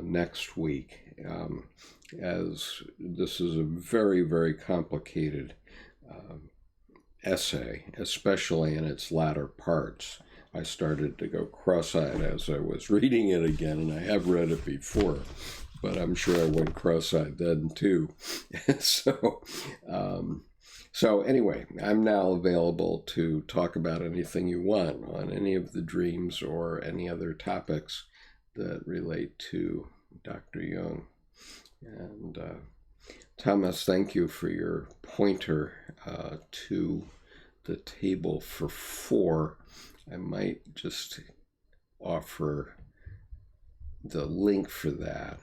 Speaker 1: next week, as this is a very, very complicated essay, especially in its latter parts. I started to go cross-eyed as I was reading it again, and I have read it before, but I'm sure I went cross-eyed then too. So anyway, I'm now available to talk about anything you want on any of the dreams or any other topics that relate to Dr. Jung. And Thomas, thank you for your pointer to the table for 4. I might just offer the link for that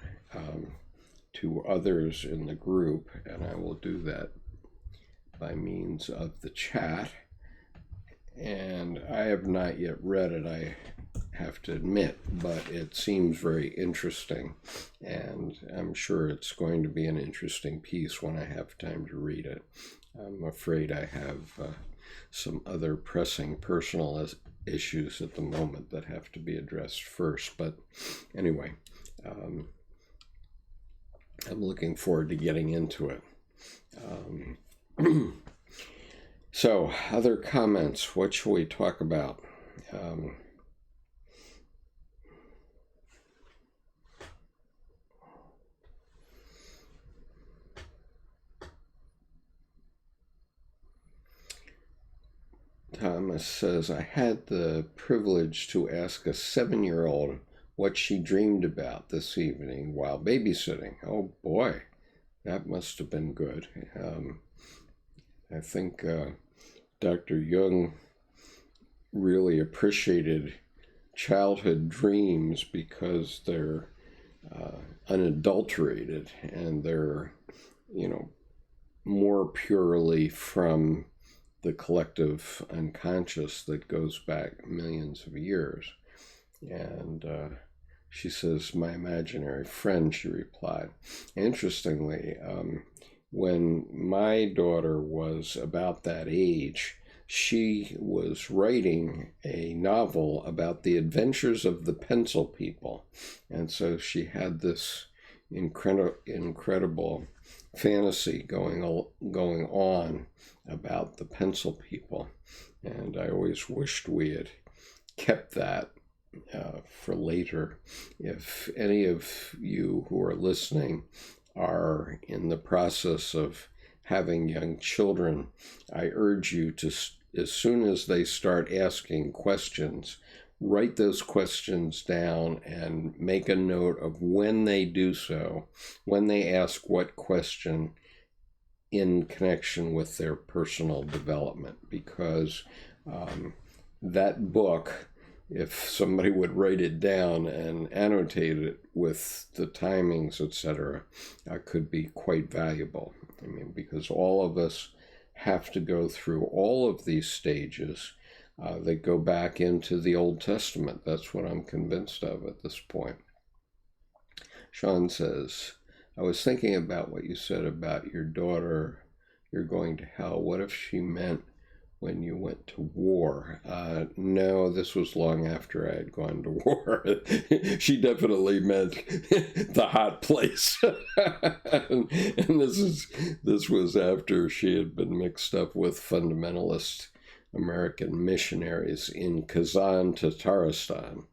Speaker 1: to others in the group, and I will do that by means of the chat. And I have not yet read it. I have to admit, but it seems very interesting, and I'm sure it's going to be an interesting piece when I have time to read it. I'm afraid I have some other pressing personal issues at the moment that have to be addressed first, but anyway, I'm looking forward to getting into it. So, other comments, what shall we talk about? Thomas says, I had the privilege to ask a 7-year-old what she dreamed about this evening while babysitting. Oh boy, that must have been good. I think Dr. Jung really appreciated childhood dreams because they're unadulterated and they're, more purely from the collective unconscious that goes back millions of years. And she says, my imaginary friend, she replied. Interestingly, when my daughter was about that age, she was writing a novel about the adventures of the pencil people. And so she had this incredible fantasy going on about the pencil people. And I always wished we had kept that for later. If any of you who are listening are in the process of having young children, I urge you to, as soon as they start asking questions, write those questions down and make a note of when they do so, when they ask what question, in connection with their personal development, because that book, if somebody would write it down and annotate it with the timings, etc., could be quite valuable. I mean, because all of us have to go through all of these stages that go back into the Old Testament. That's what I'm convinced of at this point. Sean says, I was thinking about what you said about your daughter, you're going to hell. What if she meant when you went to war? No, this was long after I had gone to war. She definitely meant the hot place. and this was after she had been mixed up with fundamentalist American missionaries in Kazan, Tatarstan.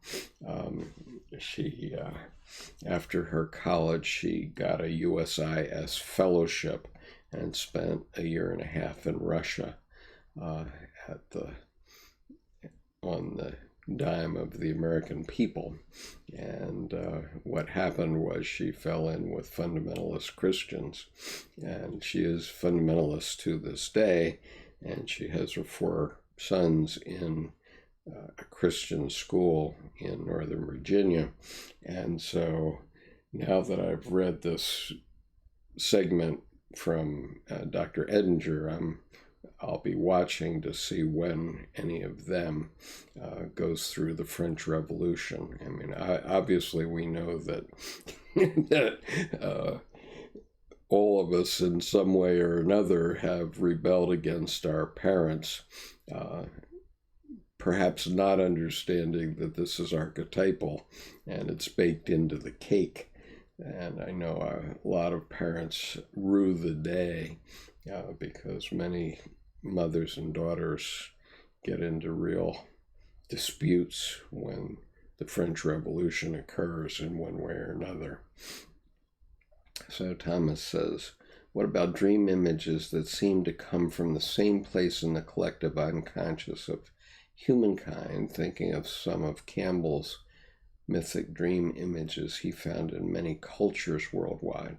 Speaker 1: After her college, she got a U.S.C. fellowship and spent a year and a half in Russia on the dime of the American people. And what happened was she fell in with fundamentalist Christians, and she is fundamentalist to this day, and she has her 4 sons in a Christian school in Northern Virginia. And so now that I've read this segment from Dr. Edinger, I'll be watching to see when any of them goes through the French Revolution. I mean, obviously we know that that all of us in some way or another have rebelled against our parents, perhaps not understanding that this is archetypal and it's baked into the cake. And I know a lot of parents rue the day because many mothers and daughters get into real disputes when the French Revolution occurs in one way or another. So Thomas says, what about dream images that seem to come from the same place in the collective unconscious of humankind, thinking of some of Campbell's mythic dream images he found in many cultures worldwide?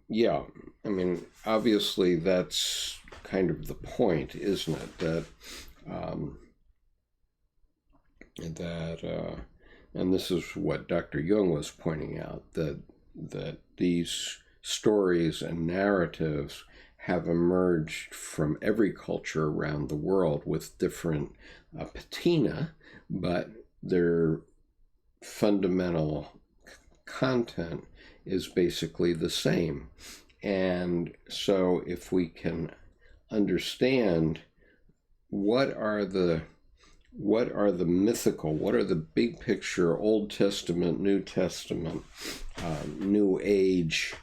Speaker 1: Yeah, I mean, obviously that's kind of the point, isn't it? That and this is what Dr. Jung was pointing out, that these stories and narratives have emerged from every culture around the world with different patina, but their fundamental content is basically the same. And so if we can understand what are the mythical, what are the big picture Old Testament, New Testament, New Age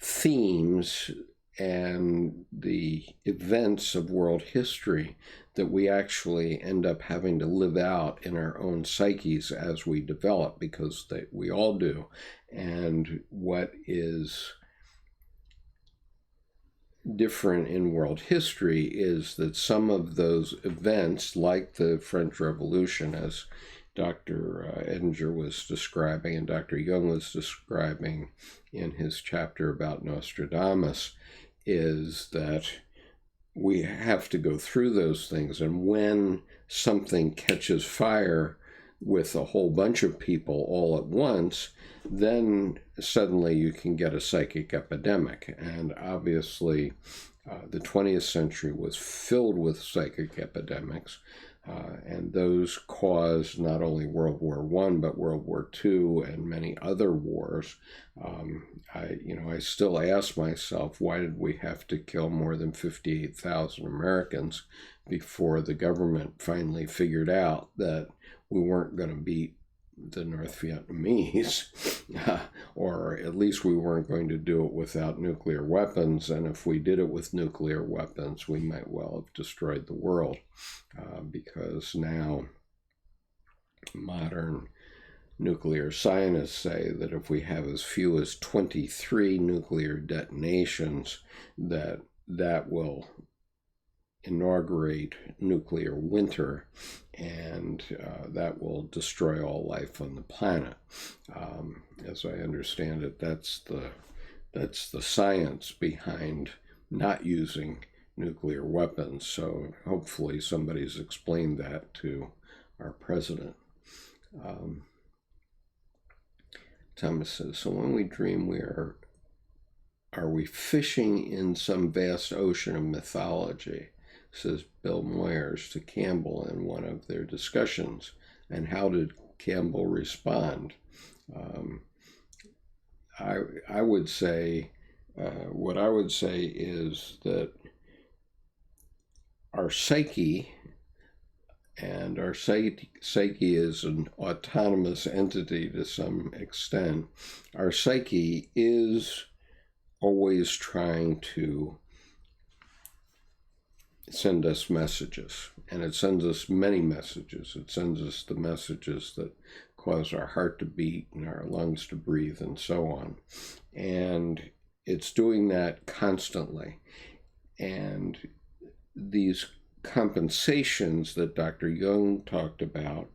Speaker 1: themes and the events of world history that we actually end up having to live out in our own psyches as we develop, because we all do. And what is different in world history is that some of those events, like the French Revolution, as Dr. Edinger was describing and Dr. Jung was describing in his chapter about Nostradamus, is that we have to go through those things. And when something catches fire with a whole bunch of people all at once, then suddenly you can get a psychic epidemic. And obviously, the 20th century was filled with psychic epidemics, and those caused not only World War I, but World War II and many other wars. I still ask myself, why did we have to kill more than 58,000 Americans before the government finally figured out that we weren't going to beat the North Vietnamese, or at least we weren't going to do it without nuclear weapons. And if we did it with nuclear weapons, we might well have destroyed the world, because now modern nuclear scientists say that if we have as few as 23 nuclear detonations, that will inaugurate nuclear winter, and that will destroy all life on the planet. As I understand it, that's the science behind not using nuclear weapons. So hopefully somebody's explained that to our president. Thomas says, so when we dream, are we fishing in some vast ocean of mythology? Says Bill Moyers to Campbell in one of their discussions. And how did Campbell respond? I would say, what I would say is that our psyche, and our psyche is an autonomous entity to some extent, our psyche is always trying to send us messages, and it sends us many messages. It sends us the messages that cause our heart to beat and our lungs to breathe and so on. And it's doing that constantly. And these compensations that Dr. Jung talked about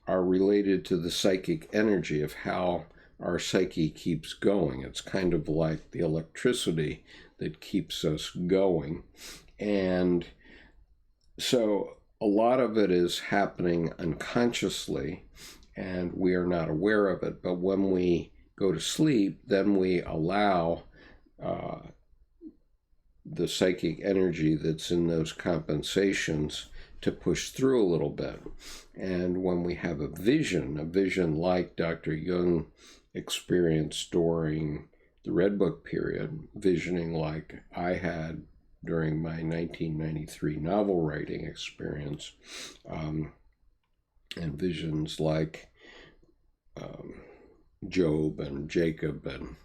Speaker 1: are related to the psychic energy of how our psyche keeps going. It's kind of like the electricity that keeps us going. And so a lot of it is happening unconsciously, and we are not aware of it. But when we go to sleep, then we allow the psychic energy that's in those compensations to push through a little bit. And when we have a vision like Dr. Jung experienced during the Red Book period, visioning like I had during my 1993 novel writing experience, and visions like Job and Jacob and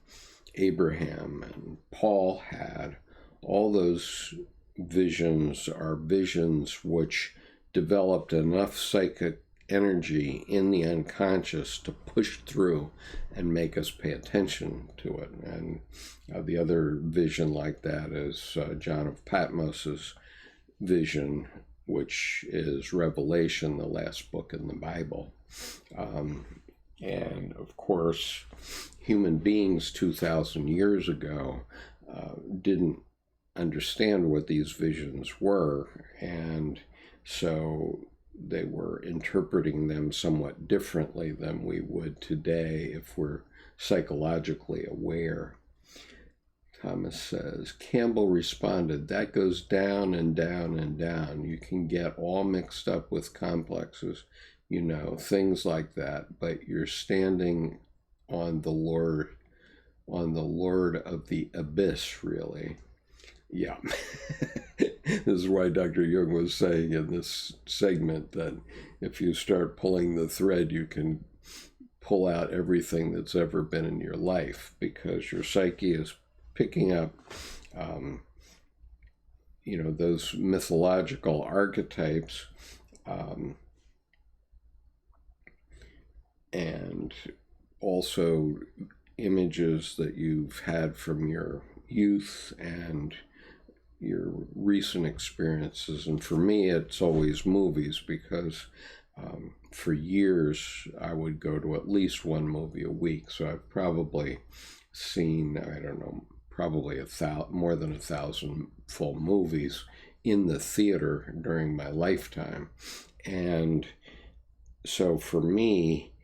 Speaker 1: Abraham and Paul had, all those visions are visions which developed enough psychic energy in the unconscious to push through and make us pay attention to it. And the other vision like that is John of Patmos's vision, which is Revelation, the last book in the Bible. And of course, human beings 2,000 years ago didn't understand what these visions were, and so they were interpreting them somewhat differently than we would today if we're psychologically aware. Thomas says, Campbell responded, that goes down and down and down. You can get all mixed up with complexes things like that. But you're standing on the Lord, of the abyss, really. Yeah. This is why Dr. Jung was saying in this segment that if you start pulling the thread, you can pull out everything that's ever been in your life, because your psyche is picking up, those mythological archetypes, and also images that you've had from your youth and your recent experiences. And for me, it's always movies, because for years I would go to at least one movie a week. So I've probably seen, I don't know, probably more than 1,000 full movies in the theater during my lifetime. And so for me,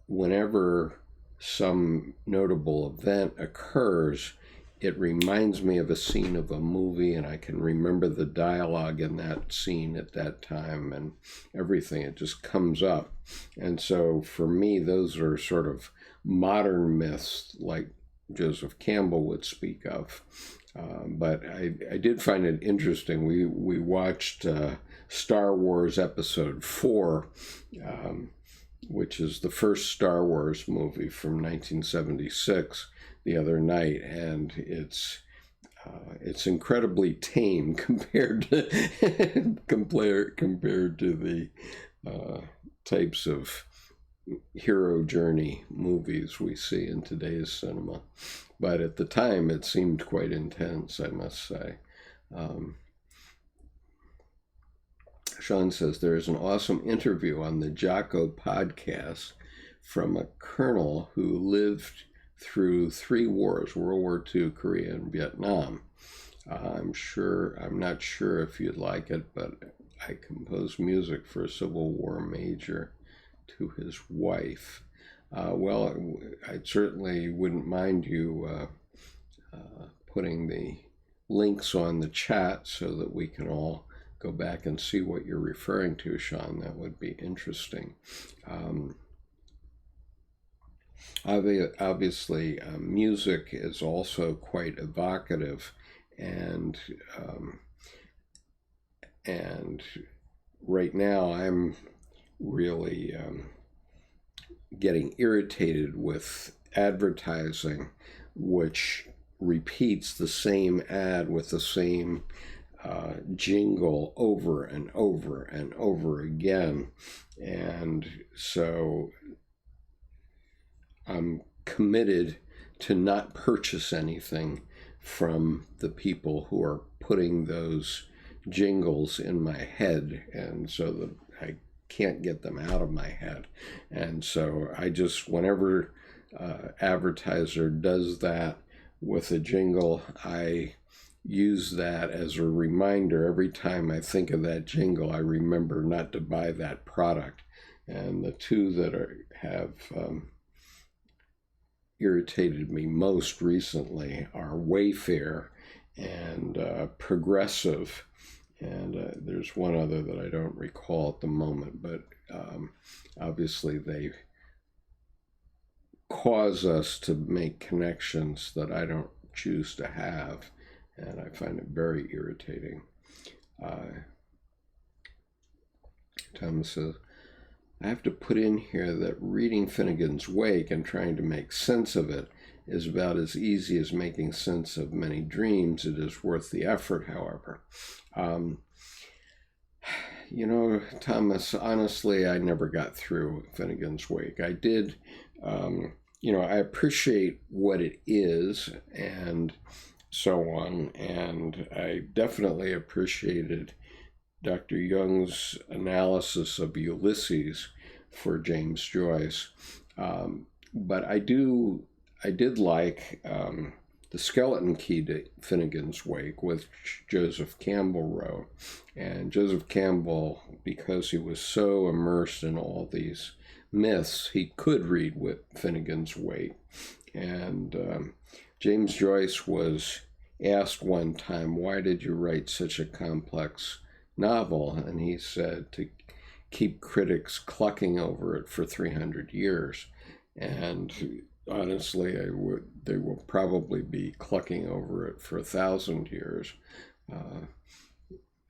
Speaker 1: whenever some notable event occurs, it reminds me of a scene of a movie, and I can remember the dialogue in that scene at that time and everything. It just comes up. And so for me, those are sort of modern myths like Joseph Campbell would speak of. But I did find it interesting. We watched Star Wars Episode 4, which is the first Star Wars movie from 1976, the other night, and it's incredibly tame compared to compared to the types of hero journey movies we see in today's cinema. But at the time, it seemed quite intense, I must say. Sean says, there is an awesome interview on the Jocko podcast from a colonel who lived through 3 wars, World War II, Korea, and Vietnam. I'm not sure if you'd like it, but I composed music for a Civil War major to his wife. Well, I certainly wouldn't mind you putting the links on the chat so that we can all go back and see what you're referring to, Sean. That would be interesting. Obviously, music is also quite evocative, and right now I'm really getting irritated with advertising, which repeats the same ad with the same jingle over and over and over again. And so I'm committed to not purchase anything from the people who are putting those jingles in my head, and so that I can't get them out of my head. And so I just, whenever advertiser does that with a jingle, I use that as a reminder. Every time I think of that jingle, I remember not to buy that product. And the two that have irritated me most recently are Wayfair and Progressive. And there's one other that I don't recall at the moment, but obviously they cause us to make connections that I don't choose to have, and I find it very irritating. Thomas says, I have to put in here that reading Finnegan's Wake and trying to make sense of it is about as easy as making sense of many dreams. It is worth the effort, however. Thomas, honestly, I never got through Finnegan's Wake. I did, I appreciate what it is and so on, and I definitely appreciated Dr. Jung's analysis of Ulysses for James Joyce. But I did like The Skeleton Key to Finnegan's Wake, which Joseph Campbell wrote. And Joseph Campbell, because he was so immersed in all these myths, he could read with Finnegan's Wake. And James Joyce was asked one time, why did you write such a complex novel? And he said, to keep critics clucking over it for 300 years. And honestly, they will probably be clucking over it for 1,000 years.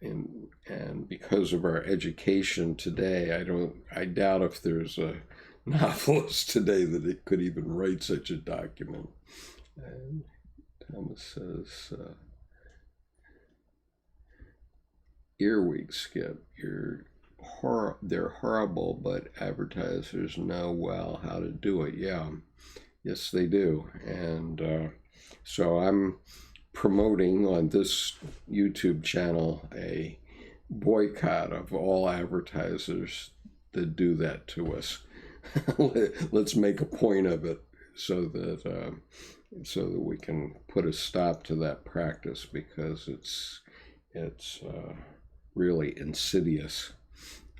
Speaker 1: And because of our education today, I doubt if there's a novelist today that it could even write such a document. And Thomas says, earwig skip, they're horrible, but advertisers know well how to do it. Yeah, yes, they do. And so I'm promoting on this YouTube channel a boycott of all advertisers that do that to us. Let's make a point of it so that we can put a stop to that practice, because it's really insidious.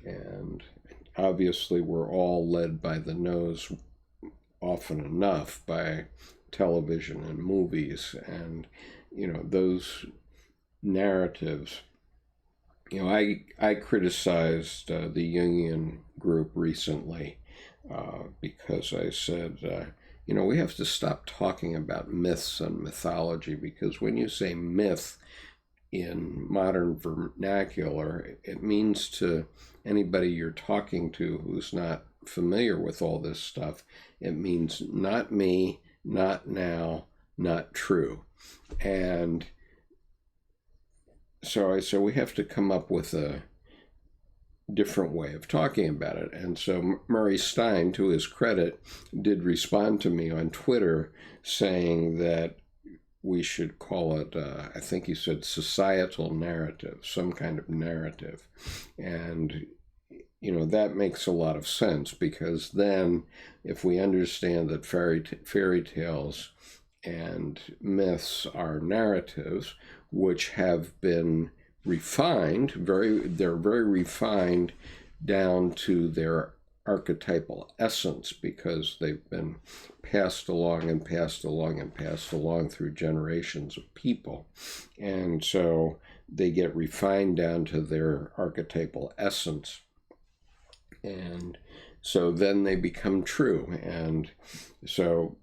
Speaker 1: And obviously we're all led by the nose often enough by television and movies, and those narratives. I criticized the Jungian group recently because I said, we have to stop talking about myths and mythology, because when you say myth in modern vernacular, it means to anybody you're talking to who's not familiar with all this stuff, it means not me, not now, not true. And so I said we have to come up with a different way of talking about it. And so Murray Stein, to his credit, did respond to me on Twitter saying that we should call it, I think he said, societal narrative, some kind of narrative. And, that makes a lot of sense, because then if we understand that fairy tales and myths are narratives which have been refined, they're very refined down to their archetypal essence, because they've been passed along and passed along and passed along through generations of people. And so they get refined down to their archetypal essence. And so then they become true. And so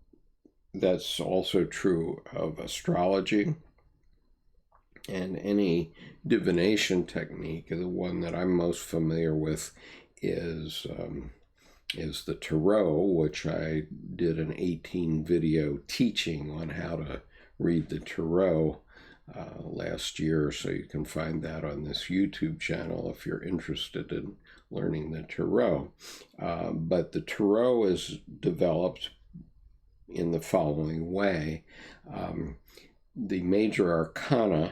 Speaker 1: that's also true of astrology and any divination technique. The one that I'm most familiar with is the tarot, which I did an 18-video teaching on how to read the tarot last year, so you can find that on this YouTube channel if you're interested in learning the tarot. But the tarot is developed in the following way. The major arcana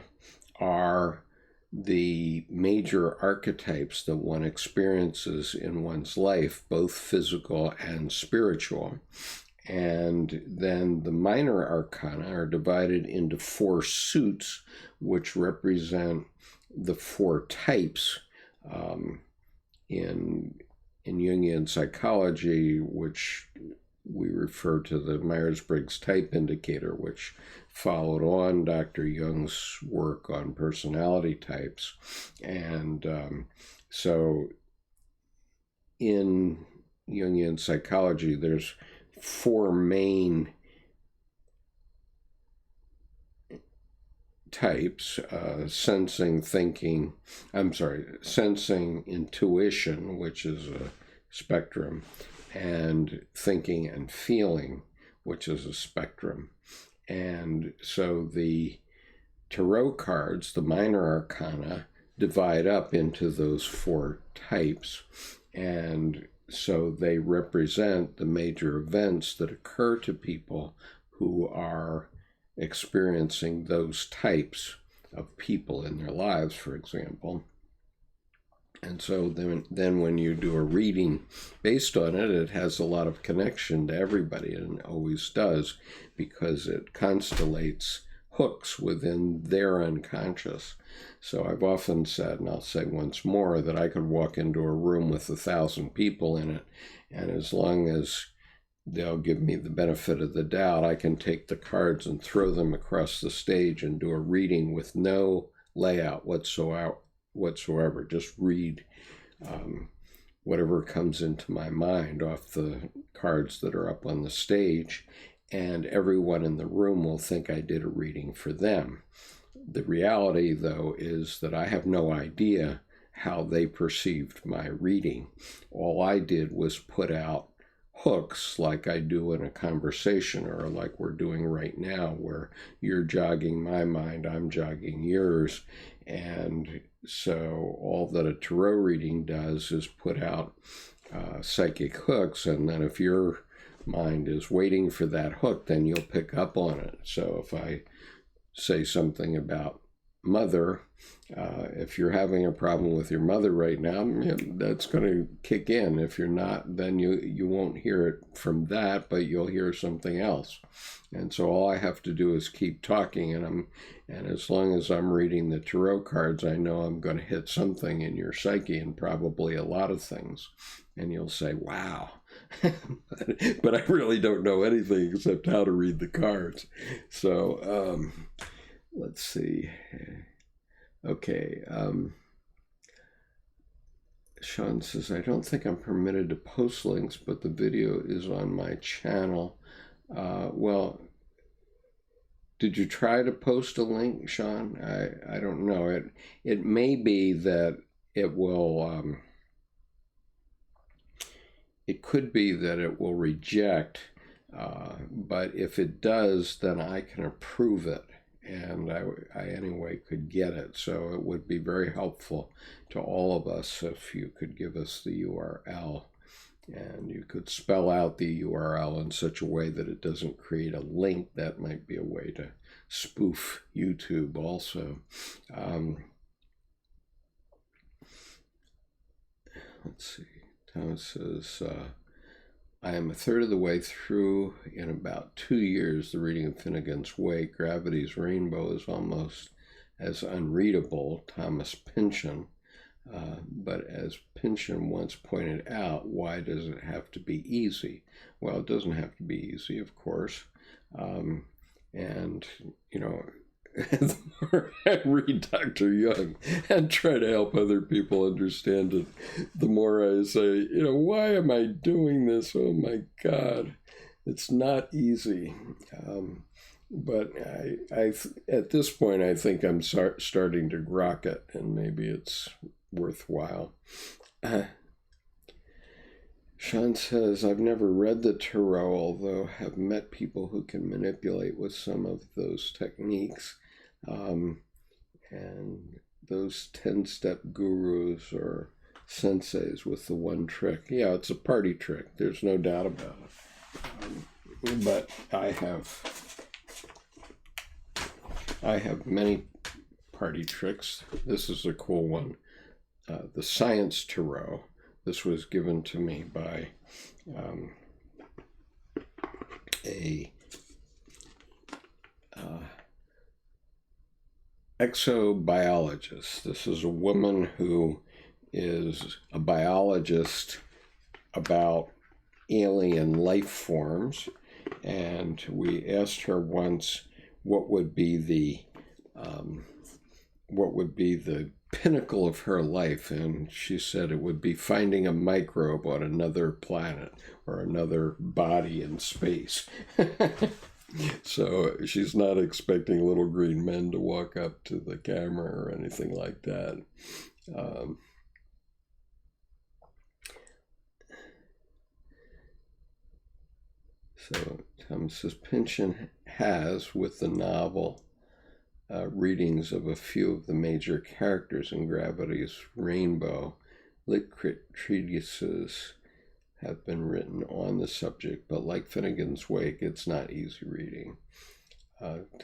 Speaker 1: are the major archetypes that one experiences in one's life, both physical and spiritual. And then the minor arcana are divided into 4 suits, which represent the 4 types in Jungian psychology, which we refer to the Myers-Briggs type indicator, which followed on Dr. Jung's work on personality types. And so in Jungian psychology, there's 4 main types: sensing, intuition, which is a spectrum, and thinking and feeling, which is a spectrum. And so the tarot cards, the minor arcana, divide up into those 4 types. And so they represent the major events that occur to people who are experiencing those types of people in their lives, for example. And so then when you do a reading based on it, it has a lot of connection to everybody, and it always does, because it constellates hooks within their unconscious. So I've often said, and I'll say once more, that I could walk into a room with 1,000 people in it, and as long as they'll give me the benefit of the doubt, I can take the cards and throw them across the stage and do a reading with no layout whatsoever. Just read whatever comes into my mind off the cards that are up on the stage, and everyone in the room will think I did a reading for them. The reality, though, is that I have no idea how they perceived my reading. All I did was put out hooks like I do in a conversation, or like we're doing right now, where you're jogging my mind, I'm jogging yours. And so all that a tarot reading does is put out psychic hooks, and then if your mind is waiting for that hook, then you'll pick up on it. So if I say something about mother, if you're having a problem with your mother right now, that's going to kick in. If you're not, then you won't hear it from that, but you'll hear something else. And so all I have to do is keep talking, and as long as I'm reading the tarot cards, I know I'm going to hit something in your psyche, and probably a lot of things. And you'll say, wow. But I really don't know anything except how to read the cards. So let's see. Okay. Sean says, I don't think I'm permitted to post links, but the video is on my channel. Well, did you try to post a link, Sean? I don't know. It may be that it will, it could be that it will reject, but if it does, then I can approve it. And I anyway could get it. So it would be very helpful to all of us if you could give us the URL, and you could spell out the URL in such a way that it doesn't create a link. That might be a way to spoof YouTube also. Let's see. Thomas says, I am a third of the way through. In about 2 years, the reading of Finnegan's Wake. Gravity's Rainbow is almost as unreadable, Thomas Pynchon. But as Pynchon once pointed out, why does it have to be easy? Well, it doesn't have to be easy, of course. And, you know, the more I read Dr. Jung and try to help other people understand it, the more I say, you know, why am I doing this? Oh my God, it's not easy. But I at this point, I think I'm starting to grok it, and maybe it's worthwhile. Sean says, I've never read the tarot, although have met people who can manipulate with some of those techniques. And those 10-step gurus or senseis with the one trick. Yeah, it's a party trick. There's no doubt about it. But I have many party tricks. This is a cool one. The Science Tarot. This was given to me by a exobiologist. This is a woman who is a biologist about alien life forms, and we asked her once what would be the pinnacle of her life, and she said it would be finding a microbe on another planet or another body in space. So she's not expecting little green men to walk up to the camera or anything like that. So Thomas says, Pynchon has, with the novel, readings of a few of the major characters in Gravity's Rainbow. Lit treatises have been written on the subject, but like Finnegan's Wake, it's not easy reading.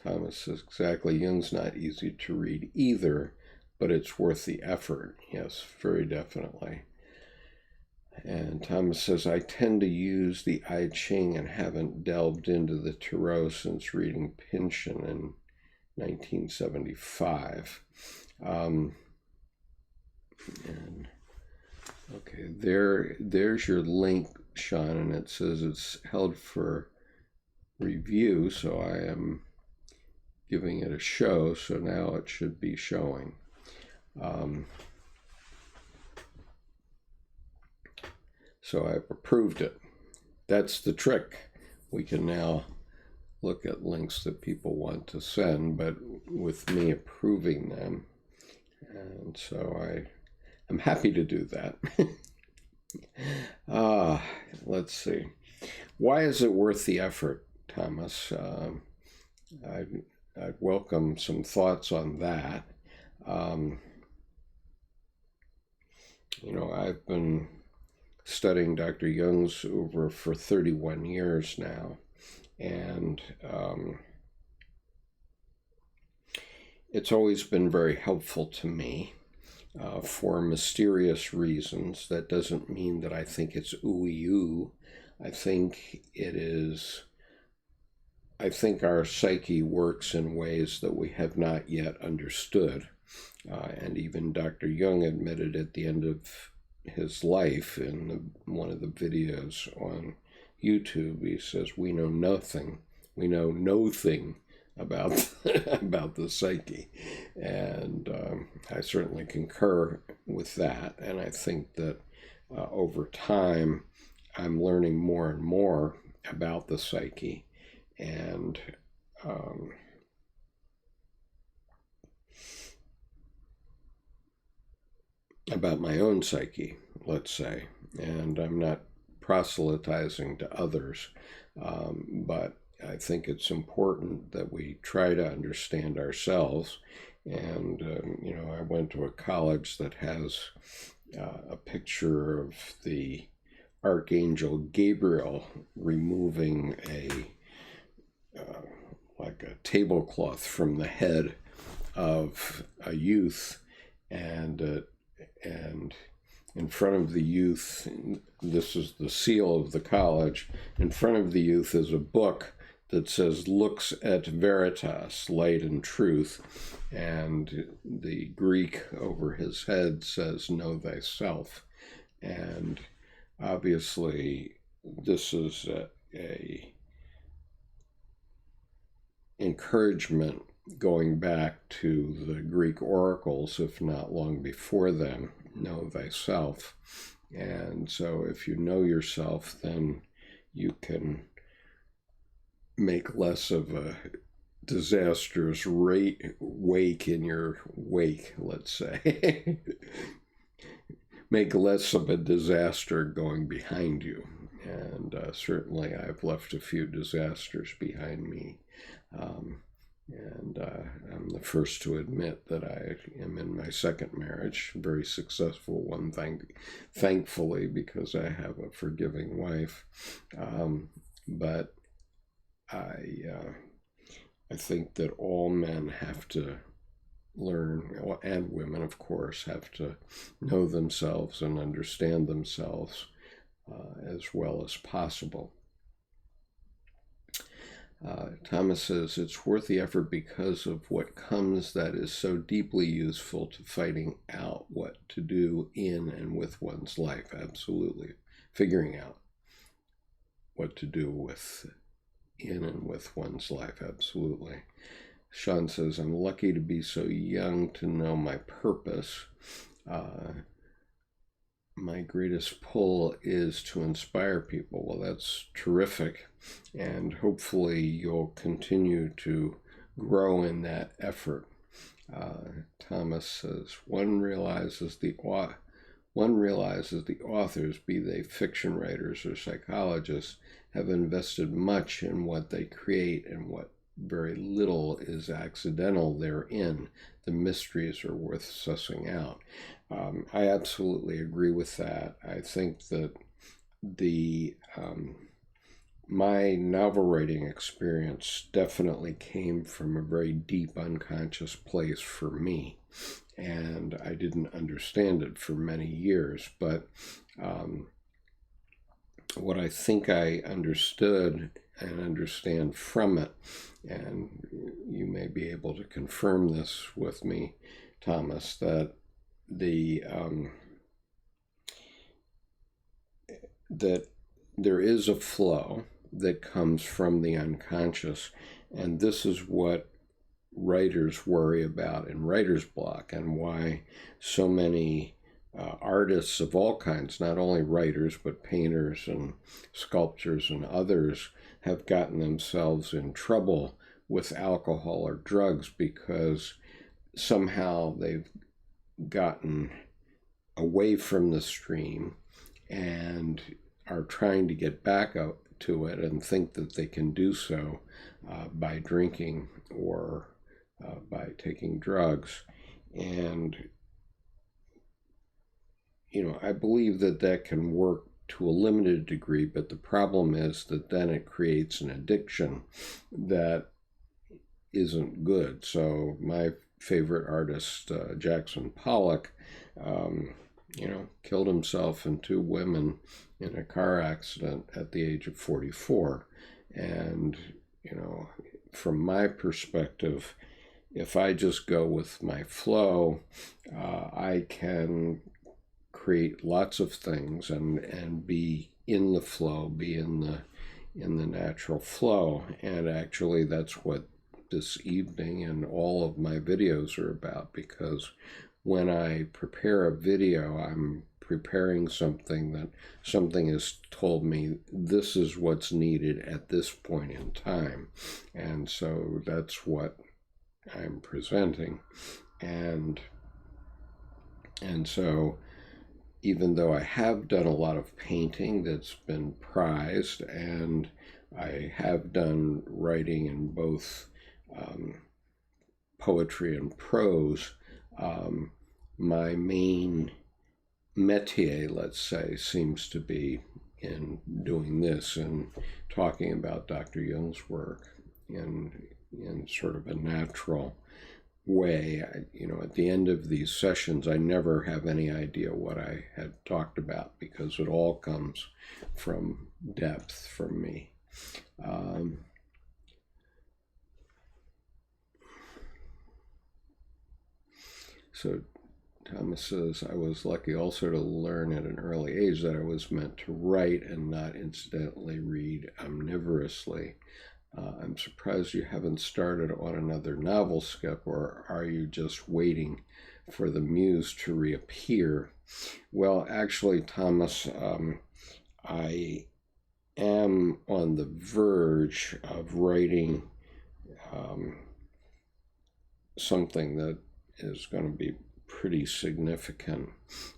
Speaker 1: Thomas says, exactly, Jung's not easy to read either, but it's worth the effort. Yes, very definitely. And Thomas says, I tend to use the I Ching and haven't delved into the tarot since reading Pynchon in 1975. And okay, there's your link, Sean, and it says it's held for review, so I am giving it a show, so now it should be showing. So I've approved it. That's the trick. We can now look at links that people want to send, but with me approving them. And so I'm happy to do that. Let's see. Why is it worth the effort, Thomas? I'd welcome some thoughts on that. I've been studying Dr. Jung's over for 31 years now, and it's always been very helpful to me for mysterious reasons. That doesn't mean that I think it's ooey-oo. I think our psyche works in ways that we have not yet understood. And even Dr. Jung admitted at the end of his life in one of the videos on YouTube, he says, we know nothing about the psyche. And I certainly concur with that. And I think that over time, I'm learning more and more about the psyche. And about my own psyche, let's say. And I'm not proselytizing to others, but I think it's important that we try to understand ourselves. And, I went to a college that has a picture of the Archangel Gabriel removing like a tablecloth from the head of a youth, and in front of the youth, this is the seal of the college, in front of the youth is a book that says Lux et Veritas, light and truth, and the Greek over his head says know thyself. And obviously this is a encouragement going back to the Greek oracles, if not long before them, know thyself. And so if you know yourself, then you can make less of a disastrous wake in your wake, let's say. Make less of a disaster going behind you. And certainly I've left a few disasters behind me. And I'm the first to admit that I am in my second marriage, a very successful one, thankfully, because I have a forgiving wife. But I think that all men have to learn, and women, of course, have to know themselves and understand themselves as well as possible. Thomas says, it's worth the effort because of what comes that is so deeply useful to fighting out what to do in and with one's life. Absolutely. Figuring out what to do in and with one's life. Absolutely. Sean says, I'm lucky to be so young to know my purpose. My greatest pull is to inspire people. Well, that's terrific. And hopefully you'll continue to grow in that effort. Thomas says, one realizes the authors, be they fiction writers or psychologists, have invested much in what they create, and what very little is accidental therein. The mysteries are worth sussing out. I absolutely agree with that. I think that my novel writing experience definitely came from a very deep unconscious place for me, and I didn't understand it for many years, but what I think I understood and understand from it, and you may be able to confirm this with me, Thomas, that that there is a flow that comes from the unconscious, and this is what writers worry about in writer's block, and why so many artists of all kinds, not only writers, but painters and sculptors and others, have gotten themselves in trouble with alcohol or drugs because somehow they've gotten away from the stream and are trying to get back out to it and think that they can do so by drinking or by taking drugs. And, I believe that that can work to a limited degree, but the problem is that then it creates an addiction that isn't good. So my favorite artist, Jackson Pollock, killed himself and two women in a car accident at the age of 44. And, from my perspective, if I just go with my flow, I can create lots of things and be in the flow, be in the natural flow. And actually that's what this evening and all of my videos are about, because when I prepare a video, I'm preparing something that something has told me this is what's needed at this point in time. And so that's what I'm presenting. And so even though I have done a lot of painting that's been prized, and I have done writing in both poetry and prose, my main métier, let's say, seems to be in doing this and talking about Dr. Jung's work in sort of a natural way. At the end of these sessions, I never have any idea what I had talked about because it all comes from depth from me. So Thomas says, I was lucky also to learn at an early age that I was meant to write and not incidentally read omnivorously. I'm surprised you haven't started on another novel, Skip, or are you just waiting for the muse to reappear? Well, actually, Thomas, I am on the verge of writing something that is going to be pretty significant,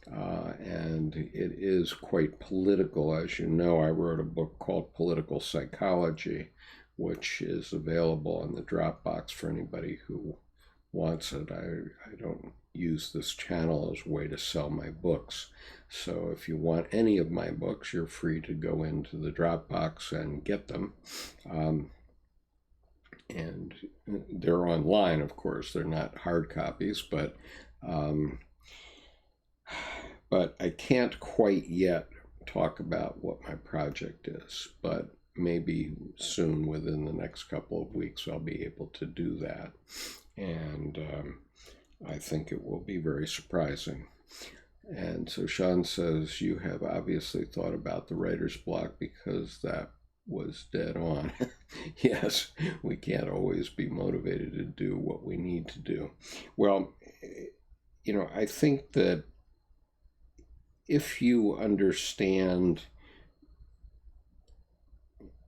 Speaker 1: and it is quite political. As you know, I wrote a book called Political Psychology, which is available on the Dropbox for anybody who wants it. I don't use this channel as a way to sell my books. So if you want any of my books, you're free to go into the Dropbox and get them. And they're online, of course. They're not hard copies, but I can't quite yet talk about what my project is. But maybe soon, within the next couple of weeks, I'll be able to do that. And I think it will be very surprising. And so Sean says, you have obviously thought about the writer's block because that was dead on. Yes, we can't always be motivated to do what we need to do. Well, I think that if you understand,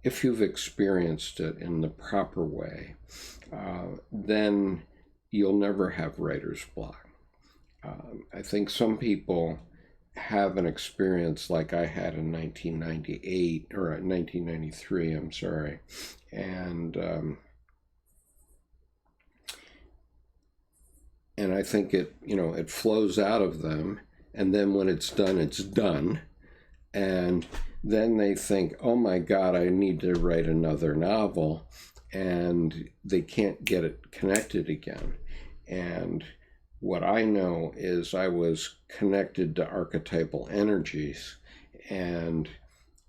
Speaker 1: if you've experienced it in the proper way, then you'll never have writer's block. I think some people have an experience like I had in 1998 or 1993, I'm sorry, and I think it flows out of them, and then when it's done, and then they think, oh my God, I need to write another novel, and they can't get it connected again. And what I know is I was connected to archetypal energies, and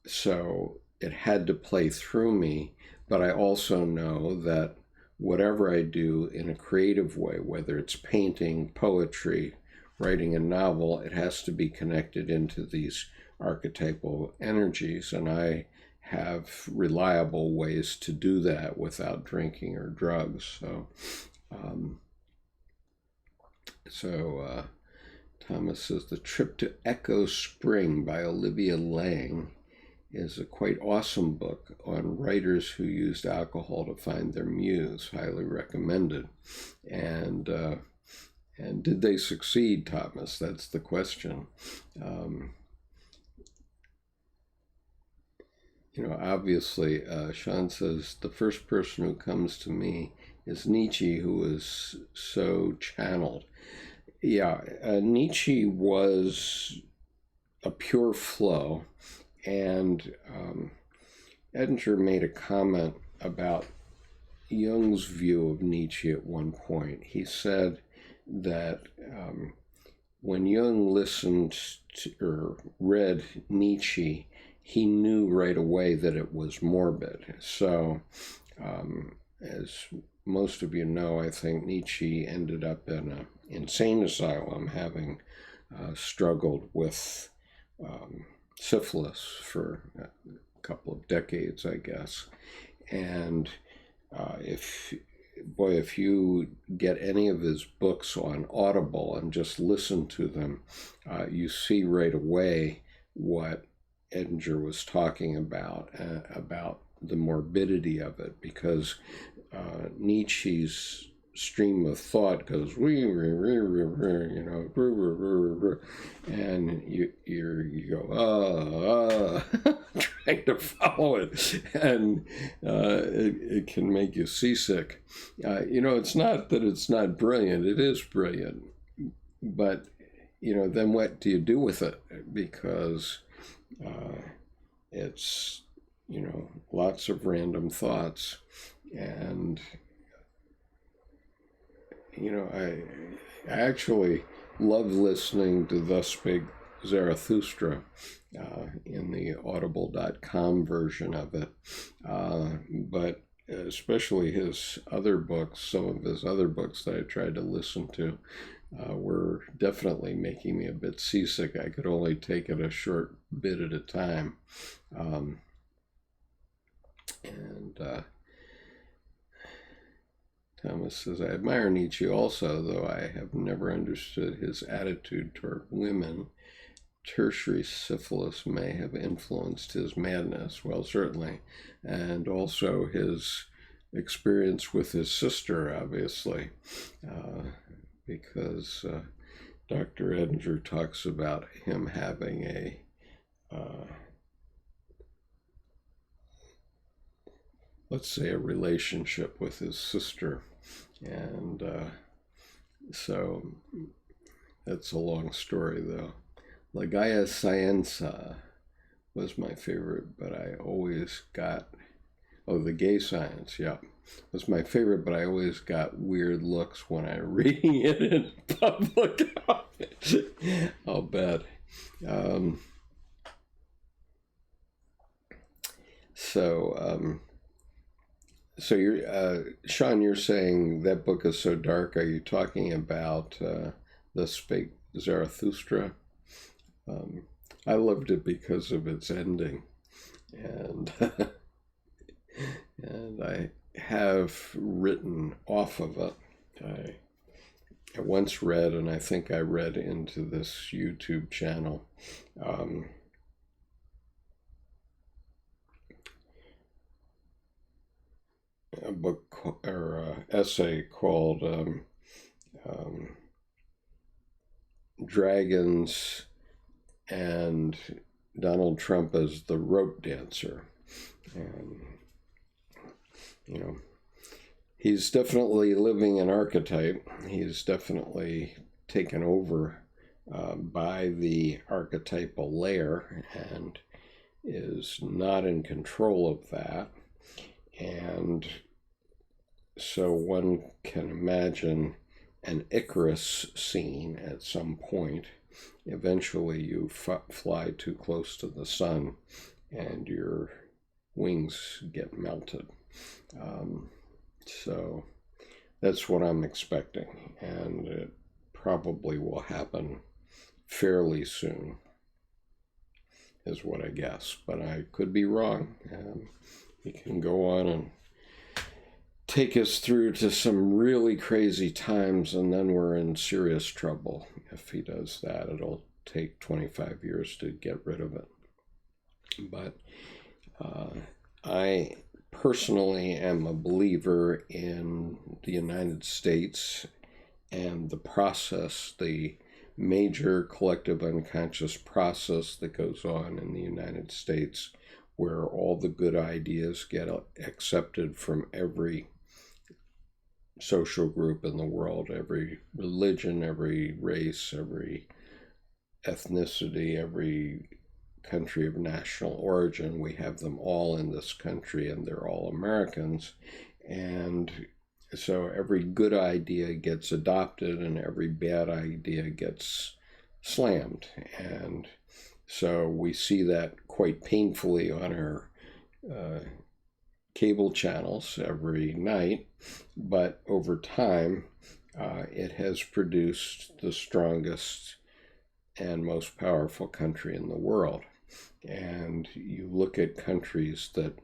Speaker 1: so it had to play through me. But I also know that whatever I do in a creative way, whether it's painting, poetry, writing a novel, it has to be connected into these archetypal energies, and I have reliable ways to do that without drinking or drugs. So Thomas says, The Trip to Echo Spring by Olivia Lang is a quite awesome book on writers who used alcohol to find their muse. Highly recommended. And did they succeed, Thomas? That's the question. Obviously, Sean says, the first person who comes to me is Nietzsche, who is so channeled. Yeah, Nietzsche was a pure flow, and Edinger made a comment about Jung's view of Nietzsche at one point. He said that when Jung listened to, or read Nietzsche, he knew right away that it was morbid. So, as most of you know, I think Nietzsche ended up in an insane asylum, having struggled with syphilis for a couple of decades, I guess. And if you get any of his books on Audible and just listen to them, you see right away what Edinger was talking about the morbidity of it, because Nietzsche's stream of thought goes, and you go, trying to follow it, and it can make you seasick. It's not that it's not brilliant. It is brilliant, but then what do you do with it? Because it's lots of random thoughts, and I actually love listening to Thus Spake Zarathustra in the audible.com version of it, but especially his other books, some of his other books that I tried to listen to were definitely making me a bit seasick. I could only take it a short bit at a time. Thomas says, I admire Nietzsche also, though I have never understood his attitude toward women. Tertiary syphilis may have influenced his madness. Well, certainly. And also his experience with his sister, obviously, because Dr. Edinger talks about him having a let's say a relationship with his sister, and so that's a long story, though. La Gaia Scienza was my favorite, but I always got the Gay Science, yeah, was my favorite, but I always got weird looks when I reading it in public. I'll bet. So you're Sean, you're saying that book is so dark. Are you talking about Thus Spake Zarathustra? I loved it because of its ending, and and I have written off of it. I once read, and I think I read into this YouTube channel, a book or essay called Dragons and Donald Trump as the Rope Dancer. And he's definitely living an archetype. He's definitely taken over by the archetypal layer and is not in control of that. And so one can imagine an Icarus scene at some point. Eventually you fly too close to the sun and your wings get melted. So that's what I'm expecting, and it probably will happen fairly soon, is what I guess, but I could be wrong. He can go on and take us through to some really crazy times, and then we're in serious trouble. If he does that, it'll take 25 years to get rid of it. But I personally am a believer in the United States and the process, the major collective unconscious process that goes on in the United States, where all the good ideas get accepted from every social group in the world, every religion, every race, every ethnicity, every country of national origin. We have them all in this country, and they're all Americans. And so every good idea gets adopted and every bad idea gets slammed. And so we see that quite painfully on our cable channels every night. But over time, it has produced the strongest and most powerful country in the world. And you look at countries that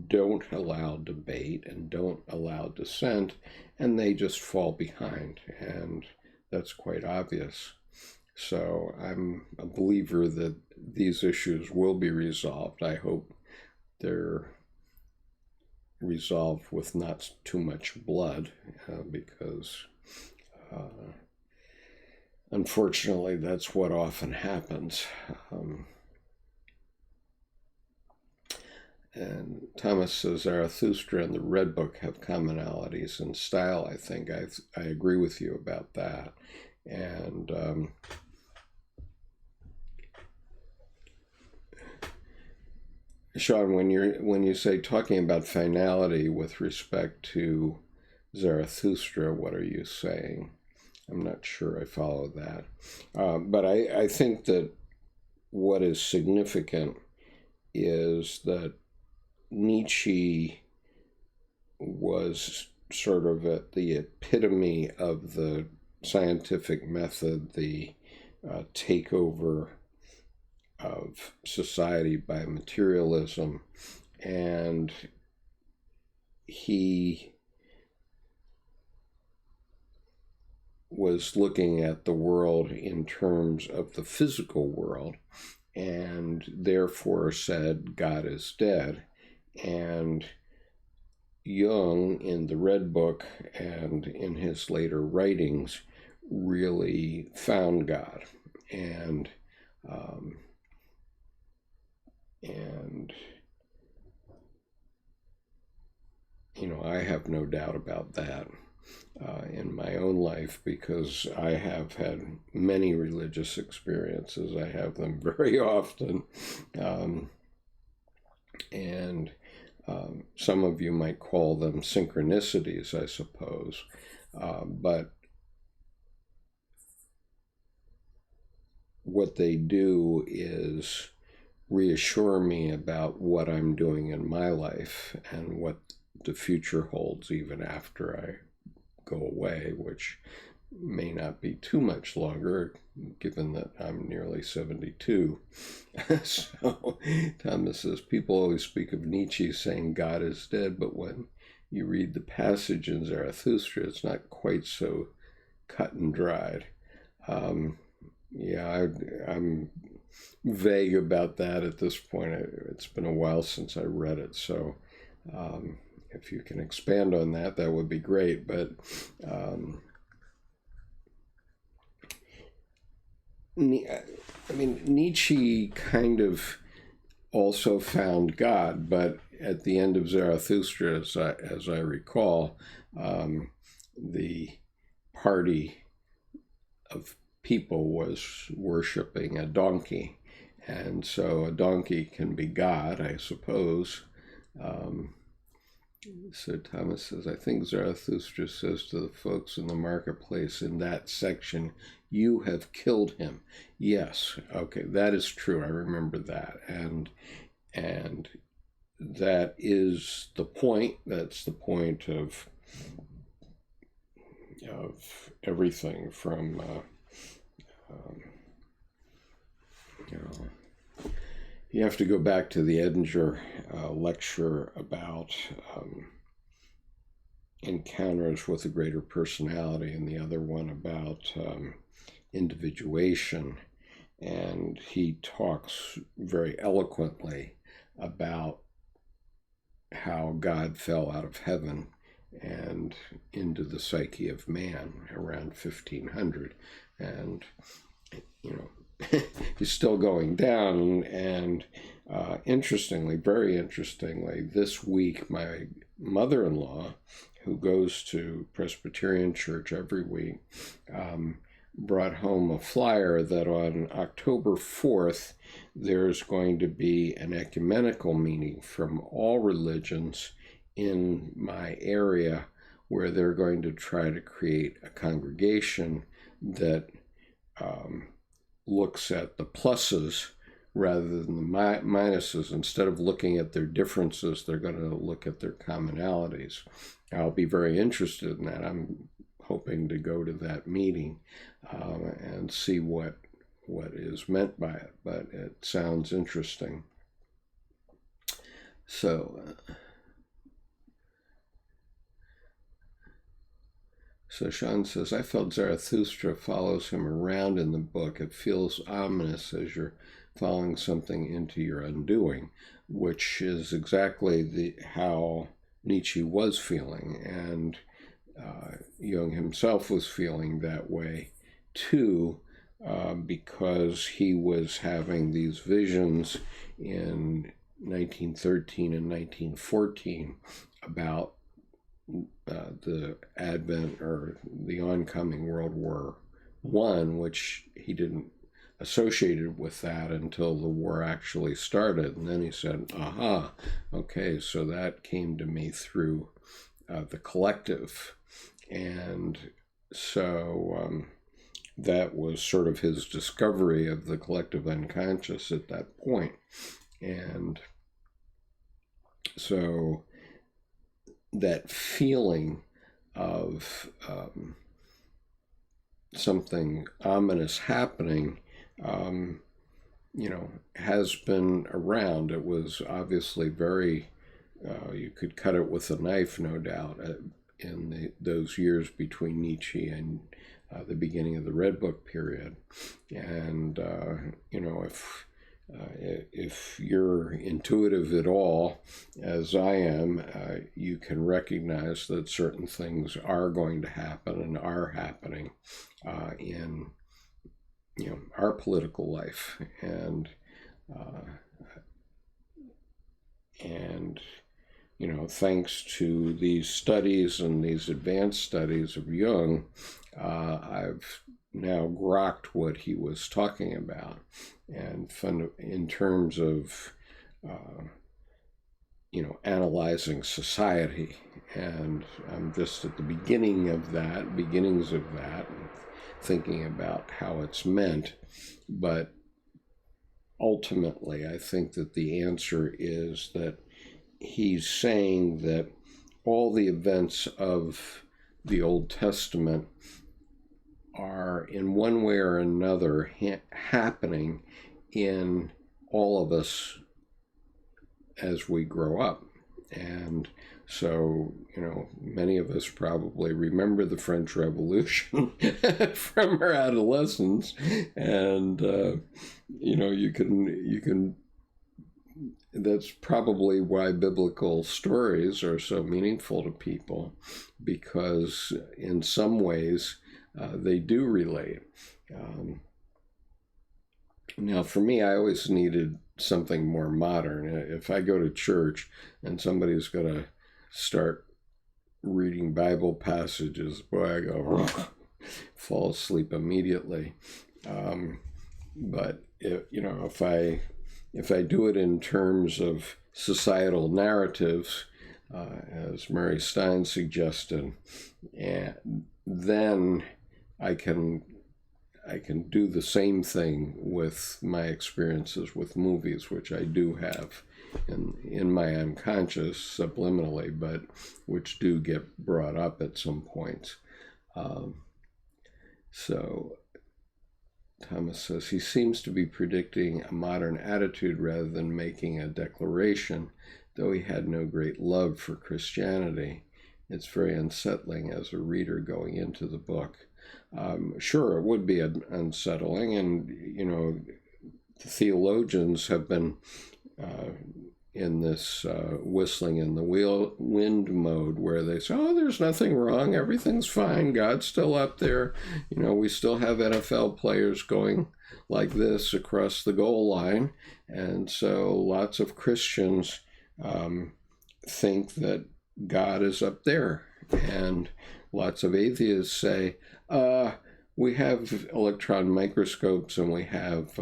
Speaker 1: don't allow debate and don't allow dissent, and they just fall behind, and that's quite obvious. So I'm a believer that these issues will be resolved. I hope they're resolved with not too much blood, because unfortunately that's what often happens. And Thomas says Zarathustra and the Red Book have commonalities in style. I think I agree with you about that. And Sean, when you say talking about finality with respect to Zarathustra, what are you saying? I'm not sure I follow that. But I think that what is significant is that Nietzsche was sort of at the epitome of the scientific method, the takeover of society by materialism, and he was looking at the world in terms of the physical world, and therefore said God is dead. And Jung, in the Red Book and in his later writings, really found God. And I have no doubt about that in my own life, because I have had many religious experiences. I have them very often. And some of you might call them synchronicities, I suppose. But what they do is reassure me about what I'm doing in my life and what the future holds even after I go away, which may not be too much longer, given that I'm nearly 72. So Thomas says, people always speak of Nietzsche saying God is dead, but when you read the passage in Zarathustra, it's not quite so cut and dried. I'm vague about that at this point. It's been a while since I read it, so if you can expand on that, that would be great. But Nietzsche kind of also found God, but at the end of Zarathustra, as I recall, the party of people was worshiping a donkey. And so a donkey can be God, I suppose. So Thomas says, I think Zarathustra says to the folks in the marketplace in that section, you have killed him. Yes, okay, that is true. I remember that. And that is the point. That's the point of everything from, you have to go back to the Edinger lecture about encounters with a greater personality, and the other one about individuation. And he talks very eloquently about how God fell out of heaven and into the psyche of man around 1500. And, he's still going down. And interestingly, very interestingly, this week, my mother-in-law, who goes to Presbyterian church every week, brought home a flyer that on October 4th, there's going to be an ecumenical meeting from all religions in my area, where they're going to try to create a congregation that looks at the pluses rather than the minuses. Instead of looking at their differences, they're going to look at their commonalities. I'll be very interested in that. I'm hoping to go to that meeting and see what is meant by it, but it sounds interesting. So Sean says, I felt Zarathustra follows him around in the book. It feels ominous as you're following something into your undoing, which is exactly how Nietzsche was feeling, and Jung himself was feeling that way too, because he was having these visions in 1913 and 1914 about the advent or the oncoming World War I, which he didn't associate it with that until the war actually started. And then he said, aha, okay, so that came to me through the collective. And so that was sort of his discovery of the collective unconscious at that point. And so that feeling of something ominous happening, has been around. It was obviously very, you could cut it with a knife, no doubt, in those years between Nietzsche and the beginning of the Red Book period. And, if you're intuitive at all, as I am, you can recognize that certain things are going to happen and are happening in our political life. And thanks to these studies and these advanced studies of Jung, I've now grokked what he was talking about, and in terms of analyzing society. And I'm just at the beginnings of that, and thinking about how it's meant. But ultimately, I think that the answer is that he's saying that all the events of the Old Testament are in one way or another happening in all of us as we grow up. And so, many of us probably remember the French Revolution from our adolescence. And, you can, that's probably why biblical stories are so meaningful to people, because in some ways they do relate. Now, for me, I always needed something more modern. If I go to church and somebody's going to start reading Bible passages, boy, I go, fall asleep immediately. But if I do it in terms of societal narratives, as Mary Stein suggested, and then I can do the same thing with my experiences with movies, which I do have in my unconscious subliminally, but which do get brought up at some points. So Thomas says, he seems to be predicting a modern attitude rather than making a declaration, though he had no great love for Christianity. it's very unsettling as a reader going into the book. Sure, it would be unsettling, and the theologians have been in this whistling in the wind mode, where they say, oh, there's nothing wrong, everything's fine, God's still up there. We still have NFL players going like this across the goal line. And so lots of Christians think that God is up there. And lots of atheists say, we have electron microscopes, and we have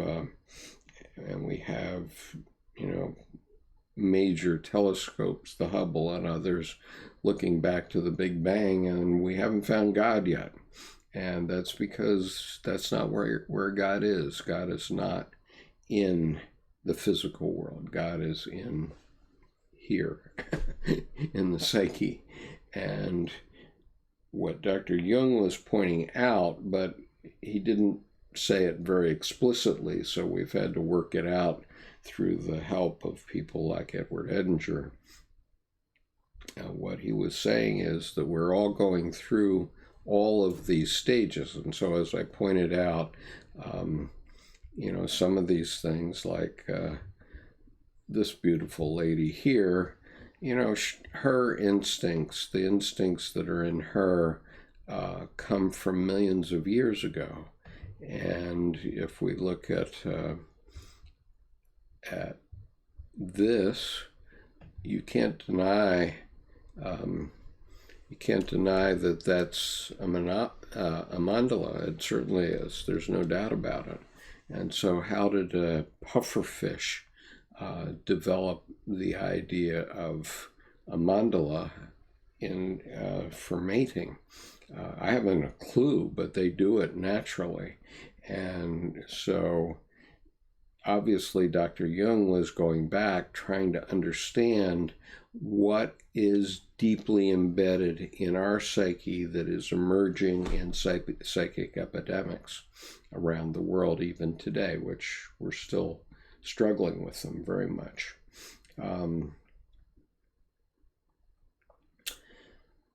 Speaker 1: major telescopes, the Hubble and others, looking back to the Big Bang, and we haven't found God yet. And that's because that's not where God is. God is not in the physical world. God is in here, in the psyche. And what Dr. Jung was pointing out, but he didn't say it very explicitly, so we've had to work it out through the help of people like Edward Edinger. What he was saying is that we're all going through all of these stages. And so, as I pointed out, some of these things, like this beautiful lady here, her instincts, the instincts that are in her, come from millions of years ago. And if we look at this, you can't deny that that's a mandala. It certainly is. There's no doubt about it. And so, how did a pufferfish develop the idea of a mandala for mating? I haven't a clue, but they do it naturally. And so, obviously, Dr. Jung was going back, trying to understand what is deeply embedded in our psyche that is emerging in psychic epidemics around the world even today, which we're still struggling with them very much.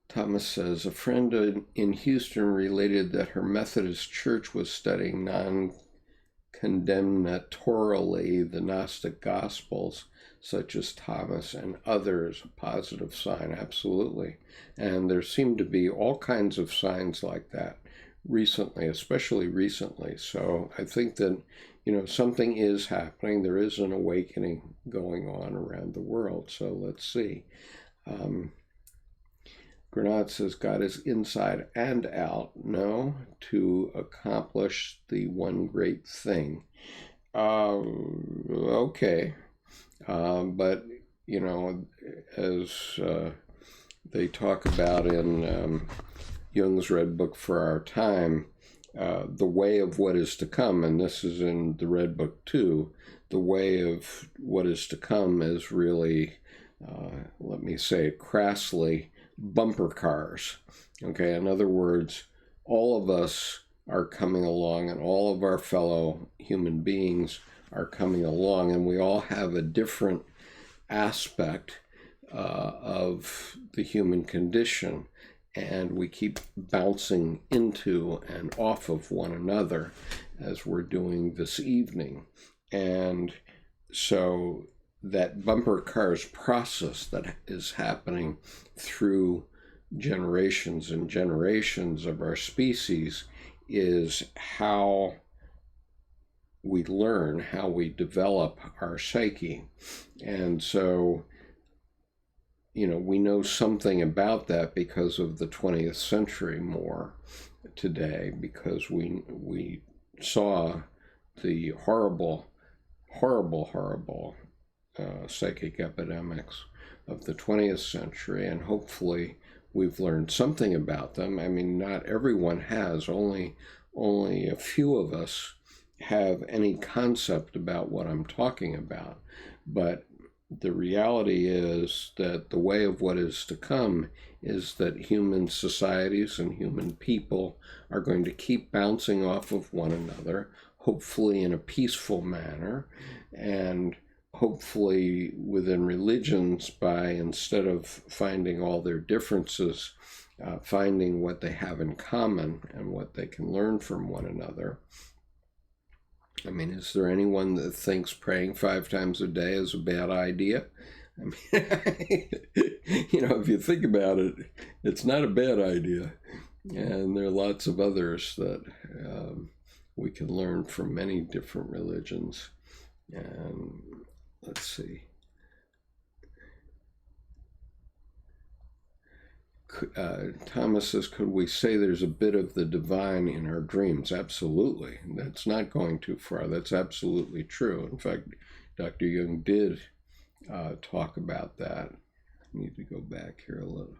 Speaker 1: Thomas says, a friend in Houston related that her Methodist church was studying non-condemnatorily the Gnostic Gospels, such as Thomas and others. A positive sign, absolutely. And there seem to be all kinds of signs like that recently, especially recently. So I think that, something is happening. There is an awakening going on around the world. So let's see. Grenade says, God is inside and out. No, to accomplish the one great thing. Okay. But, as they talk about in Jung's Red Book for Our Time, the way of what is to come, and this is in the Red Book too, the way of what is to come is really, let me say it crassly, bumper cars. Okay, in other words, all of us are coming along, and all of our fellow human beings are coming along, and we all have a different aspect of the human condition, and we keep bouncing into and off of one another as we're doing this evening. And so that bumper cars process that is happening through generations and generations of our species is how we learn, how we develop our psyche. And so, we know something about that because of the 20th century more today, because we saw the horrible psychic epidemics of the 20th century, and hopefully we've learned something about them. I mean, not everyone has. Only a few of us have any concept about what I'm talking about. But the reality is that the way of what is to come is that human societies and human people are going to keep bouncing off of one another, hopefully in a peaceful manner, and hopefully within religions, by instead of finding all their differences, finding what they have in common and what they can learn from one another. I mean, is there anyone that thinks praying 5 times a day is a bad idea? I mean, if you think about it, it's not a bad idea. And there are lots of others that we can learn from many different religions. And let's see. Thomas says, could we say there's a bit of the divine in our dreams? Absolutely. That's not going too far. That's absolutely true. In fact, Dr. Jung did talk about that. I need to go back here a little.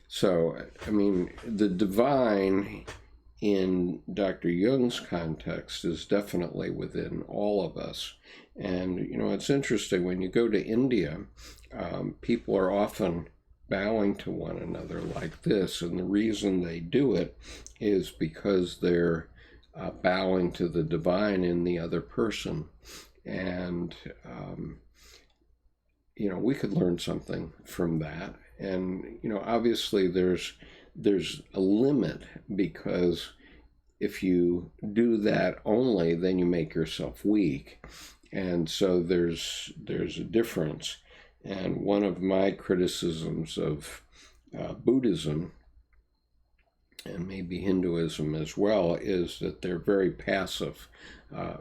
Speaker 1: So, I mean, the divine in Dr. Jung's context is definitely within all of us. And, it's interesting, when you go to India, people are often bowing to one another like this. And the reason they do it is because they're bowing to the divine in the other person. And, we could learn something from that. And, obviously there's a limit, because if you do that only, then you make yourself weak. And so there's a difference. And one of my criticisms of Buddhism, and maybe Hinduism as well, is that they're very passive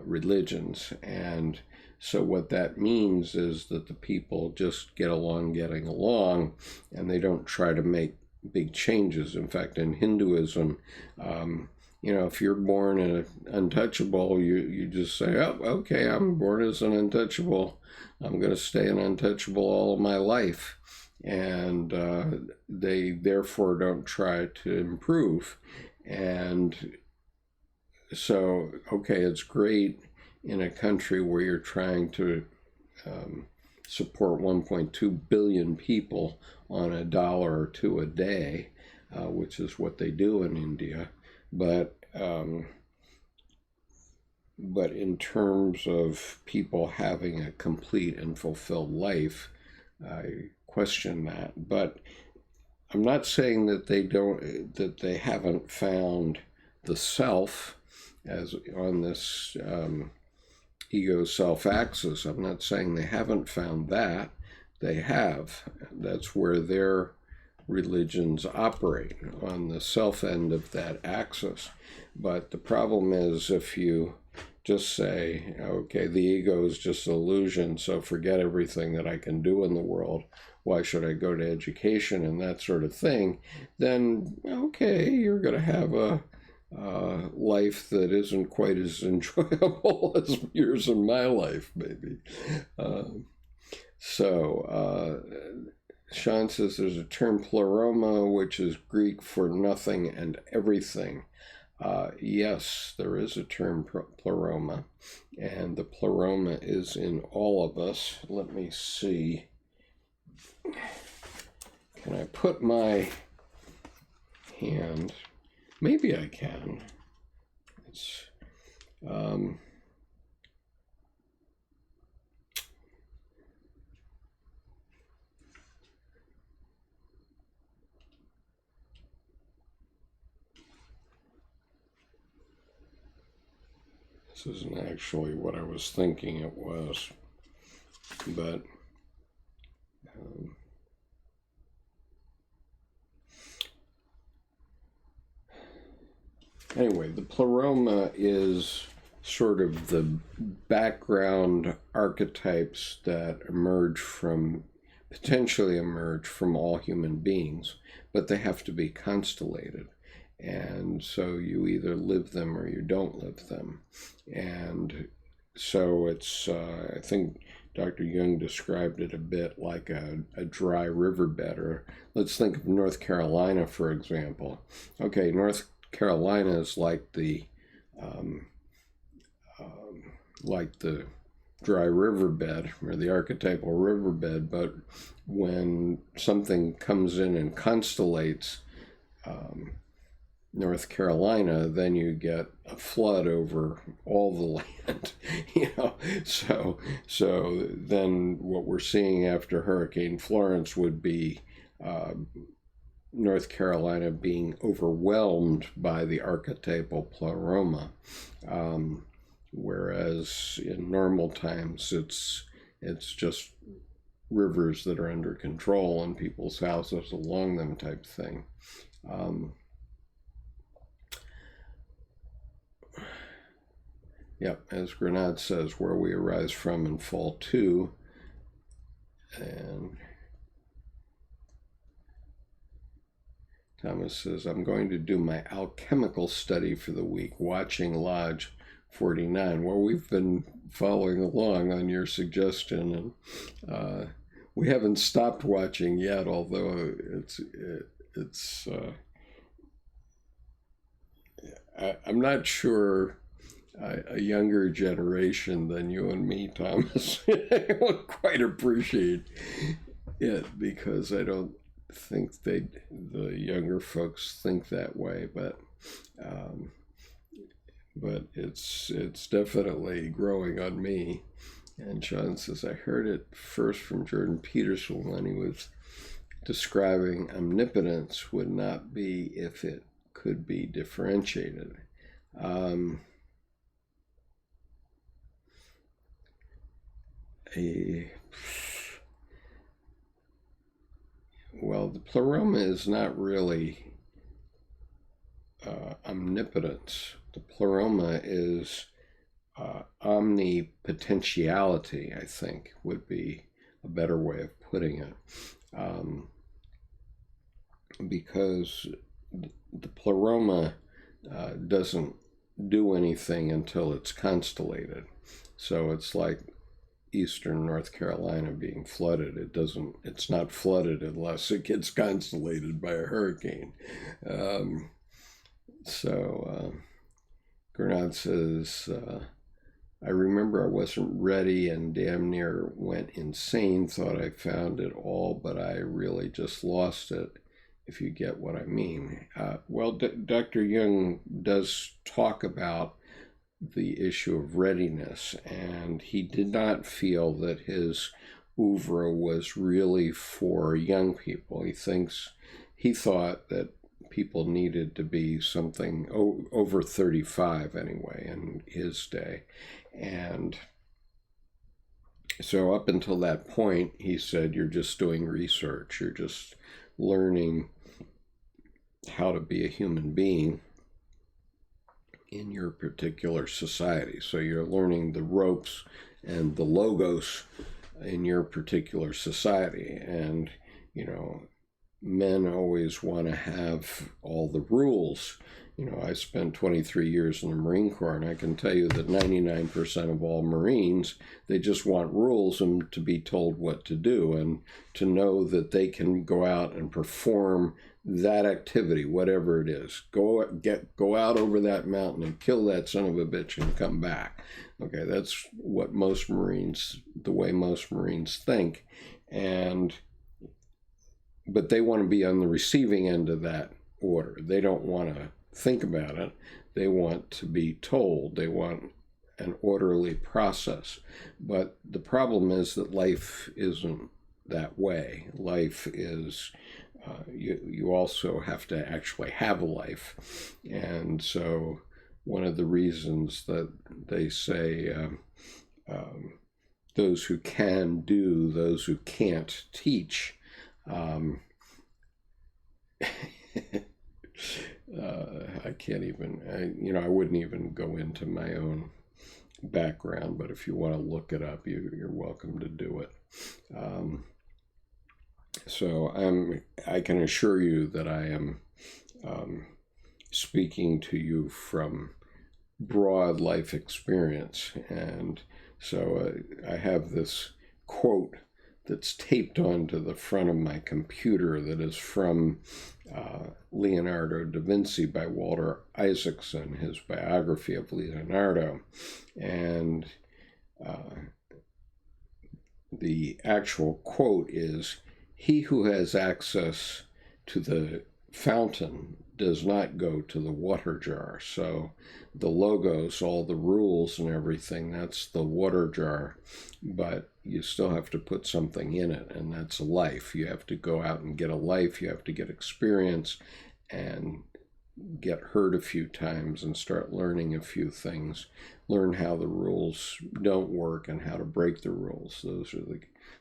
Speaker 1: religions. And so what that means is that the people just get along getting along, and they don't try to make big changes. In fact, in Hinduism, if you're born untouchable, you just say, oh, okay, I'm born as an untouchable. I'm going to stay an untouchable all of my life. And they therefore don't try to improve. And so, okay, it's great in a country where you're trying to support 1.2 billion people on $1 or $2 a day, which is what they do in India. But in terms of people having a complete and fulfilled life, I question that. But I'm not saying that they haven't found the self as on this ego self axis. I'm not saying they haven't found that. They have. That's where their religions operate, on the self end of that axis. But the problem is, if you just say, okay, the ego is just an illusion, so forget everything that I can do in the world, why should I go to education and that sort of thing, then okay, you're going to have a life that isn't quite as enjoyable as yours in my life, maybe. Sean says there's a term pleroma, which is Greek for nothing and everything. Yes, there is a term pleroma, and the pleroma is in all of us. Let me see. Can I put my hand? Maybe I can. It's this isn't actually what I was thinking it was, but anyway, the pleroma is sort of the background archetypes that potentially emerge from all human beings, but they have to be constellated. And so you either live them or you don't live them. And so it's, I think Dr. Jung described it a bit like a dry riverbed. Or let's think of North Carolina, for example. Okay, North Carolina is like the dry riverbed, or the archetypal riverbed, but when something comes in and constellates North Carolina, then you get a flood over all the land, So then what we're seeing after Hurricane Florence would be North Carolina being overwhelmed by the archetypal pleroma, whereas in normal times it's just rivers that are under control and people's houses along them type thing. Yep, as Grenade says, where we arise from and fall to. And Thomas says, I'm going to do my alchemical study for the week, watching Lodge 49. Well, we've been following along on your suggestion, and we haven't stopped watching yet, although I'm not sure a younger generation than you and me, Thomas, won't quite appreciate it, because I don't think the younger folks think that way, but it's definitely growing on me. And Sean says, I heard it first from Jordan Peterson when he was describing omnipotence would not be if it could be differentiated. Well, the pleroma is not really omnipotence. The pleroma is omnipotentiality, I think, would be a better way of putting it. Because the pleroma doesn't do anything until it's constellated. So it's like eastern North Carolina being flooded. It's not flooded unless it gets constellated by a hurricane. Grenade says, I remember I wasn't ready and damn near went insane, thought I found it all, but I really just lost it, if you get what I mean. Well, Dr. Jung does talk about the issue of readiness, and he did not feel that his oeuvre was really for young people. He thought that people needed to be something over 35 anyway in his day. And so up until that point, he said, you're just doing research, you're just learning how to be a human being in your particular society. So you're learning the ropes and the logos in your particular society. And, men always want to have all the rules. I spent 23 years in the Marine Corps, and I can tell you that 99% of all Marines, they just want rules and to be told what to do, and to know that they can go out and perform that activity, whatever it is. Go out over that mountain and kill that son of a bitch and come back. Okay, that's what the way most Marines think. But they want to be on the receiving end of that order. They don't want to think about it. They want to be told. They want an orderly process. But the problem is that life isn't that way. Life is, you also have to actually have a life. And so one of the reasons that they say those who can do, those who can't teach, I can't even, I wouldn't even go into my own background, but if you want to look it up, you're welcome to do it. So I can assure you that I am speaking to you from broad life experience. And so I have this quote that's taped onto the front of my computer that is from Leonardo da Vinci by Walter Isaacson, his biography of Leonardo. And the actual quote is, "He who has access to the fountain does not go to the water jar. So the logos, all the rules and everything, that's the water jar. But you still have to put something in it, and that's a life. You have to go out and get a life. You have to get experience and get hurt a few times and start learning a few things. Learn how the rules don't work and how to break the rules.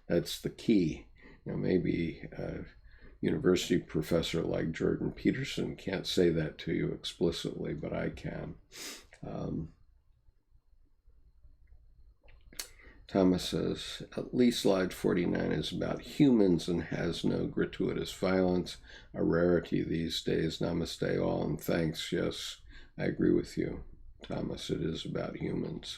Speaker 1: That's the key. Maybe a university professor like Jordan Peterson can't say that to you explicitly, but I can. Thomas says, at least Lodge 49 is about humans and has no gratuitous violence, a rarity these days. Namaste all, and thanks. Yes, I agree with you, Thomas. It is about humans.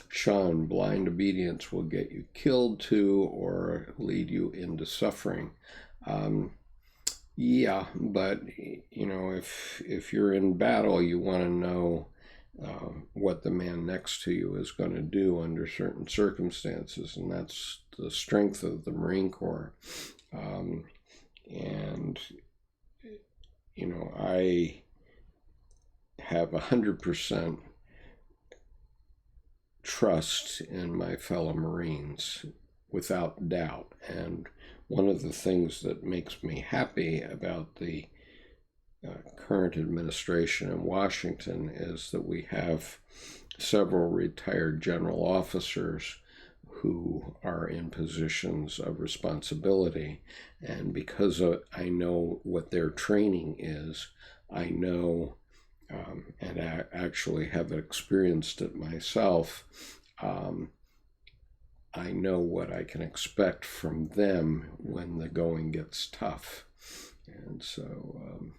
Speaker 1: Sean, blind obedience will get you killed too or lead you into suffering. Yeah, but, if you're in battle, you want to know what the man next to you is going to do under certain circumstances, and that's the strength of the Marine Corps. I have 100% trust in my fellow Marines, without doubt. And one of the things that makes me happy about the current administration in Washington is that we have several retired general officers who are in positions of responsibility. And because I know what their training is, I know, and I actually have experienced it myself, I know what I can expect from them when the going gets tough. And so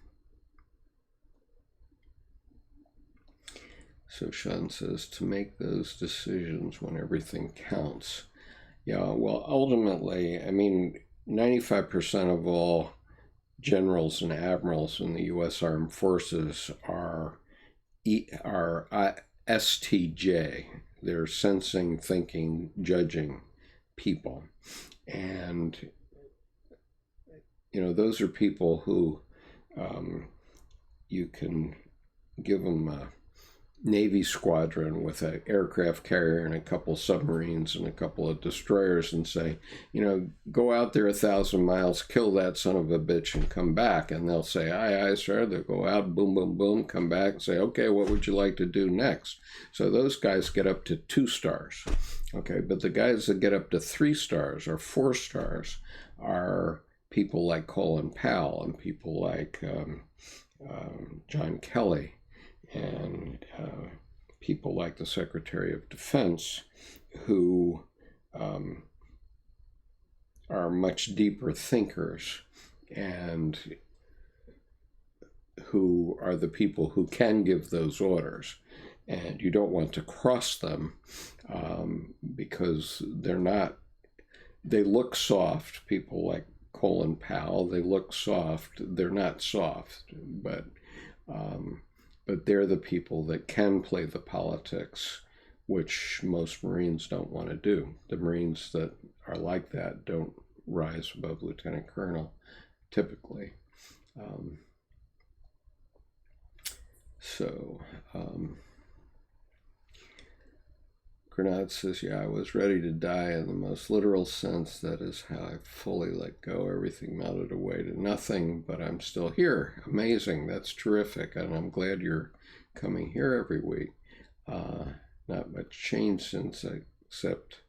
Speaker 1: Sean says, to make those decisions when everything counts. Yeah, well, ultimately, 95% of all generals and admirals in the U.S. Armed Forces are STJ. They're sensing, thinking, judging people. And, those are people who you can give them a Navy squadron with an aircraft carrier and a couple submarines and a couple of destroyers and say, go out there 1,000 miles, kill that son of a bitch and come back. And they'll say, aye, aye, sir. They'll go out, boom, boom, boom, come back and say, okay, what would you like to do next? So those guys get up to 2 stars. Okay, but the guys that get up to 3 stars or 4 stars are people like Colin Powell and people like John Kelly and people like the Secretary of Defense, who are much deeper thinkers and who are the people who can give those orders. And you don't want to cross them because they look soft. People like Colin Powell, they look soft. They're not soft, but they're the people that can play the politics, which most Marines don't want to do. The Marines that are like that don't rise above lieutenant colonel, typically. Grenade says, yeah, I was ready to die in the most literal sense. That is how I fully let go. Everything melted away to nothing, but I'm still here. Amazing. That's terrific. And I'm glad you're coming here every week. Not much change since, except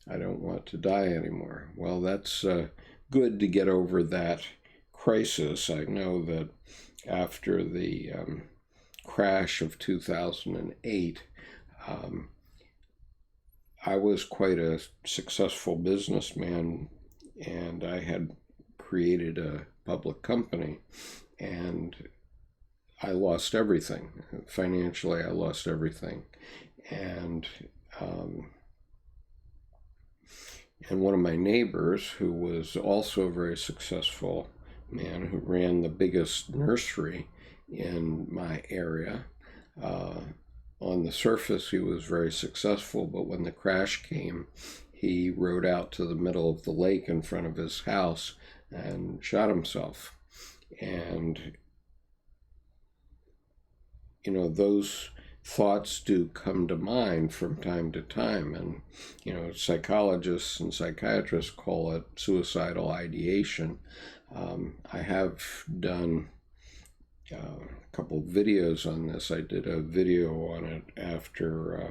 Speaker 1: I don't want to die anymore. Well, that's good to get over that crisis. I know that after the crash of 2008, I was quite a successful businessman, and I had created a public company, and I lost everything. Financially, I lost everything. And one of my neighbors, who was also a very successful man, who ran the biggest nursery in my area, on the surface, he was very successful, but when the crash came, he rode out to the middle of the lake in front of his house and shot himself. And those thoughts do come to mind from time to time. And, psychologists and psychiatrists call it suicidal ideation. I have done a couple of videos on this. I did a video on it after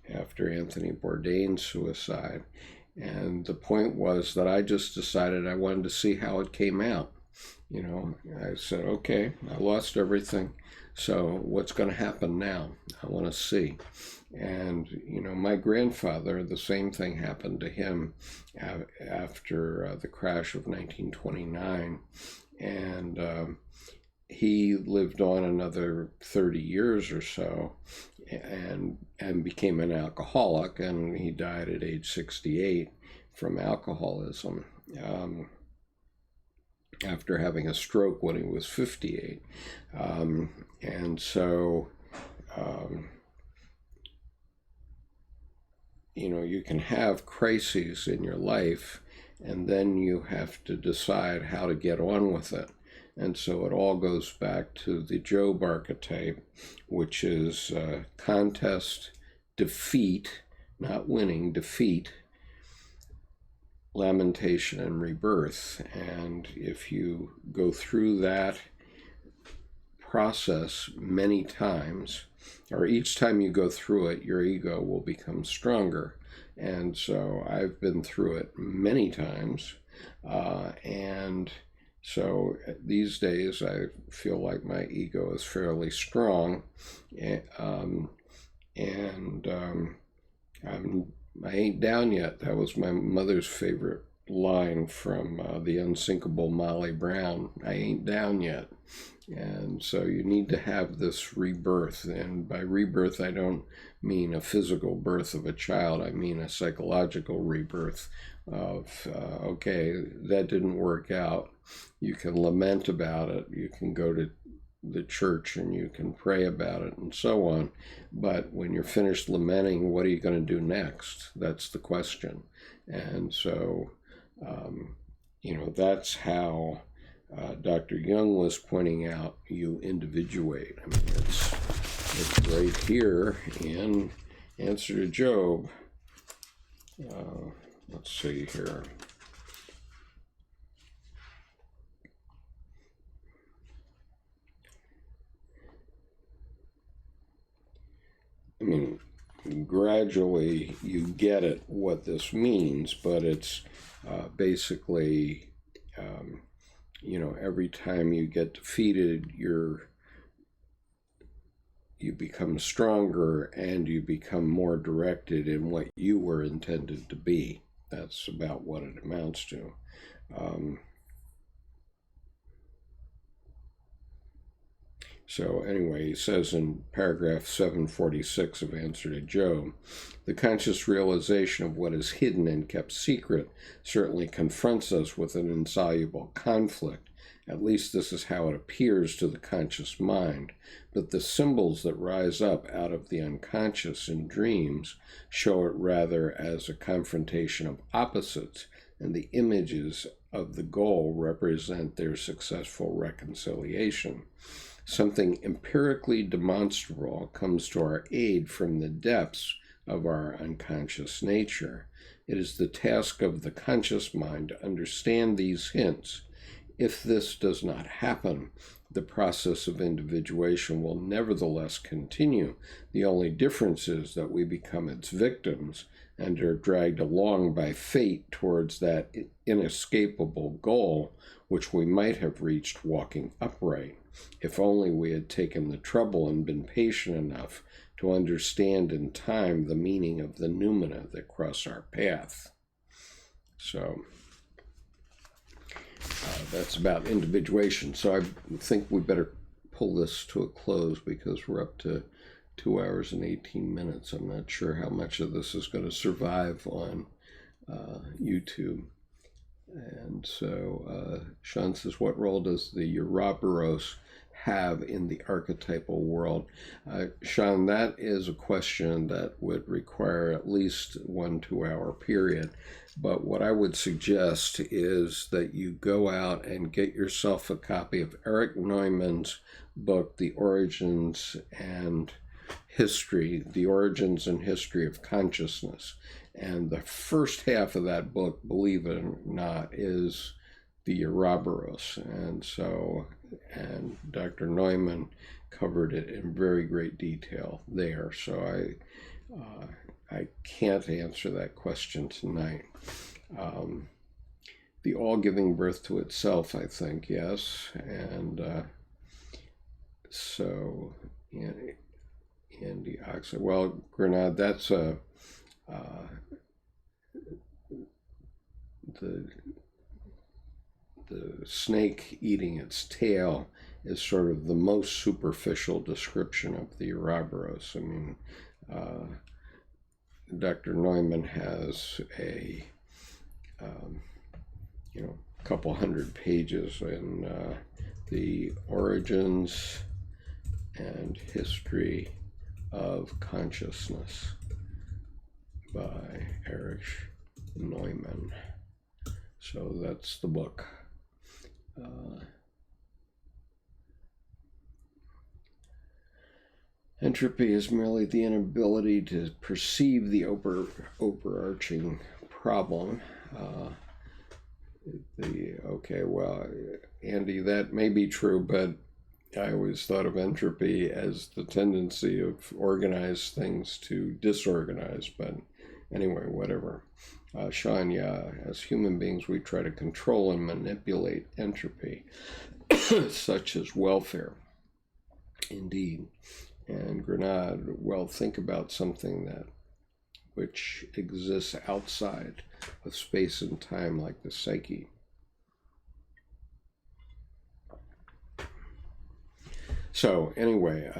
Speaker 1: Anthony Bourdain's suicide. And the point was that I just decided I wanted to see how it came out. I said, okay, I lost everything. So what's going to happen now? I want to see. And, my grandfather, the same thing happened to him after the crash of 1929. And he lived on another 30 years or so and became an alcoholic, and he died at age 68 from alcoholism after having a stroke when he was 58. And so, you can have crises in your life, and then you have to decide how to get on with it. And so it all goes back to the Job archetype, which is contest, defeat, not winning, defeat, lamentation, and rebirth. And if you go through that process many times, or each time you go through it, your ego will become stronger. And so I've been through it many times. And so these days I feel like my ego is fairly strong. I ain't down yet. That was my mother's favorite line from the unsinkable Molly Brown. I ain't down yet. And so you need to have this rebirth. And by rebirth, I don't mean a physical birth of a child. I mean a psychological rebirth of, okay, that didn't work out. You can lament about it. You can go to the church and you can pray about it and so on. But when you're finished lamenting, what are you going to do next? That's the question. And so, that's how Dr. Jung was pointing out you individuate. I mean, it's right here in Answer to Job. Let's see here. I mean, gradually you get it what this means, but it's basically, every time you get defeated, you become stronger and you become more directed in what you were intended to be. That's about what it amounts to. So anyway, he says in paragraph 746 of Answer to Job, the conscious realization of what is hidden and kept secret certainly confronts us with an insoluble conflict. At least this is how it appears to the conscious mind. But the symbols that rise up out of the unconscious in dreams show it rather as a confrontation of opposites, and the images of the goal represent their successful reconciliation. Something empirically demonstrable comes to our aid from the depths of our unconscious nature. It is the task of the conscious mind to understand these hints. If this does not happen, the process of individuation will nevertheless continue. The only difference is that we become its victims and are dragged along by fate towards that inescapable goal which we might have reached walking upright, if only we had taken the trouble and been patient enough to understand in time the meaning of the noumena that cross our path. So that's about individuation. So I think we better pull this to a close because we're up to 2 hours and 18 minutes. I'm not sure how much of this is going to survive on YouTube. And so Sean says, what role does the Ouroboros have in the archetypal world? Sean, that is a question that would require at least 1-2 hour period. But what I would suggest is that you go out and get yourself a copy of Erich Neumann's book, The Origins and History of Consciousness. And the first half of that book, believe it or not, is the Ouroboros. And Dr. Neumann covered it in very great detail there. So I can't answer that question tonight. The all giving birth to itself, I think, yes. And so Andy Oxley. Well, Grenade, that's the snake eating its tail is sort of the most superficial description of the Ouroboros. I mean, Dr. Neumann has a couple hundred pages in The Origins and History of Consciousness by Erich Neumann. So that's the book. Entropy is merely the inability to perceive the overarching problem. Okay, well, Andy, that may be true, but I always thought of entropy as the tendency of organized things to disorganize. But anyway, whatever. Sean, yeah, as human beings, we try to control and manipulate entropy, such as welfare. Indeed. And Grenade, well, think about something which exists outside of space and time, like the psyche. So anyway,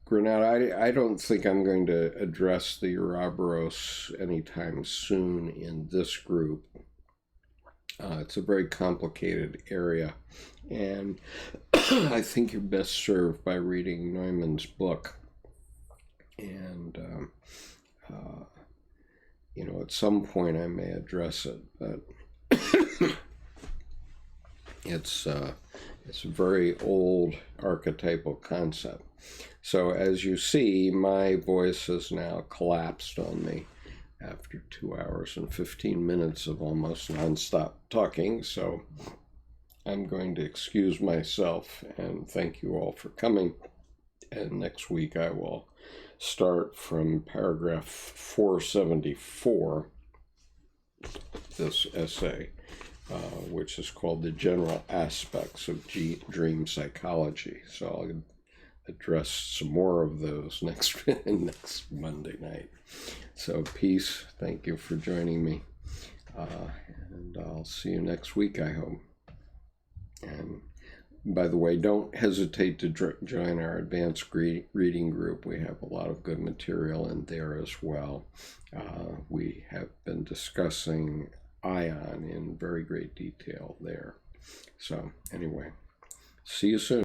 Speaker 1: Grenade, I don't think I'm going to address the Ouroboros anytime soon in this group. It's a very complicated area, and I think you're best served by reading Neumann's book. And, at some point I may address it, but it's a very old archetypal concept. So as you see, my voice has now collapsed on me after 2 hours and 15 minutes of almost nonstop talking. So I'm going to excuse myself and thank you all for coming. And next week I will start from paragraph 474, this essay, which is called The General Aspects of Dream Psychology. So I'll address some more of those next Monday night. So peace. Thank you for joining me. And I'll see you next week, I hope. And by the way, don't hesitate to join our advanced reading group. We have a lot of good material in there as well. We have been discussing ion in very great detail there. So anyway, see you soon.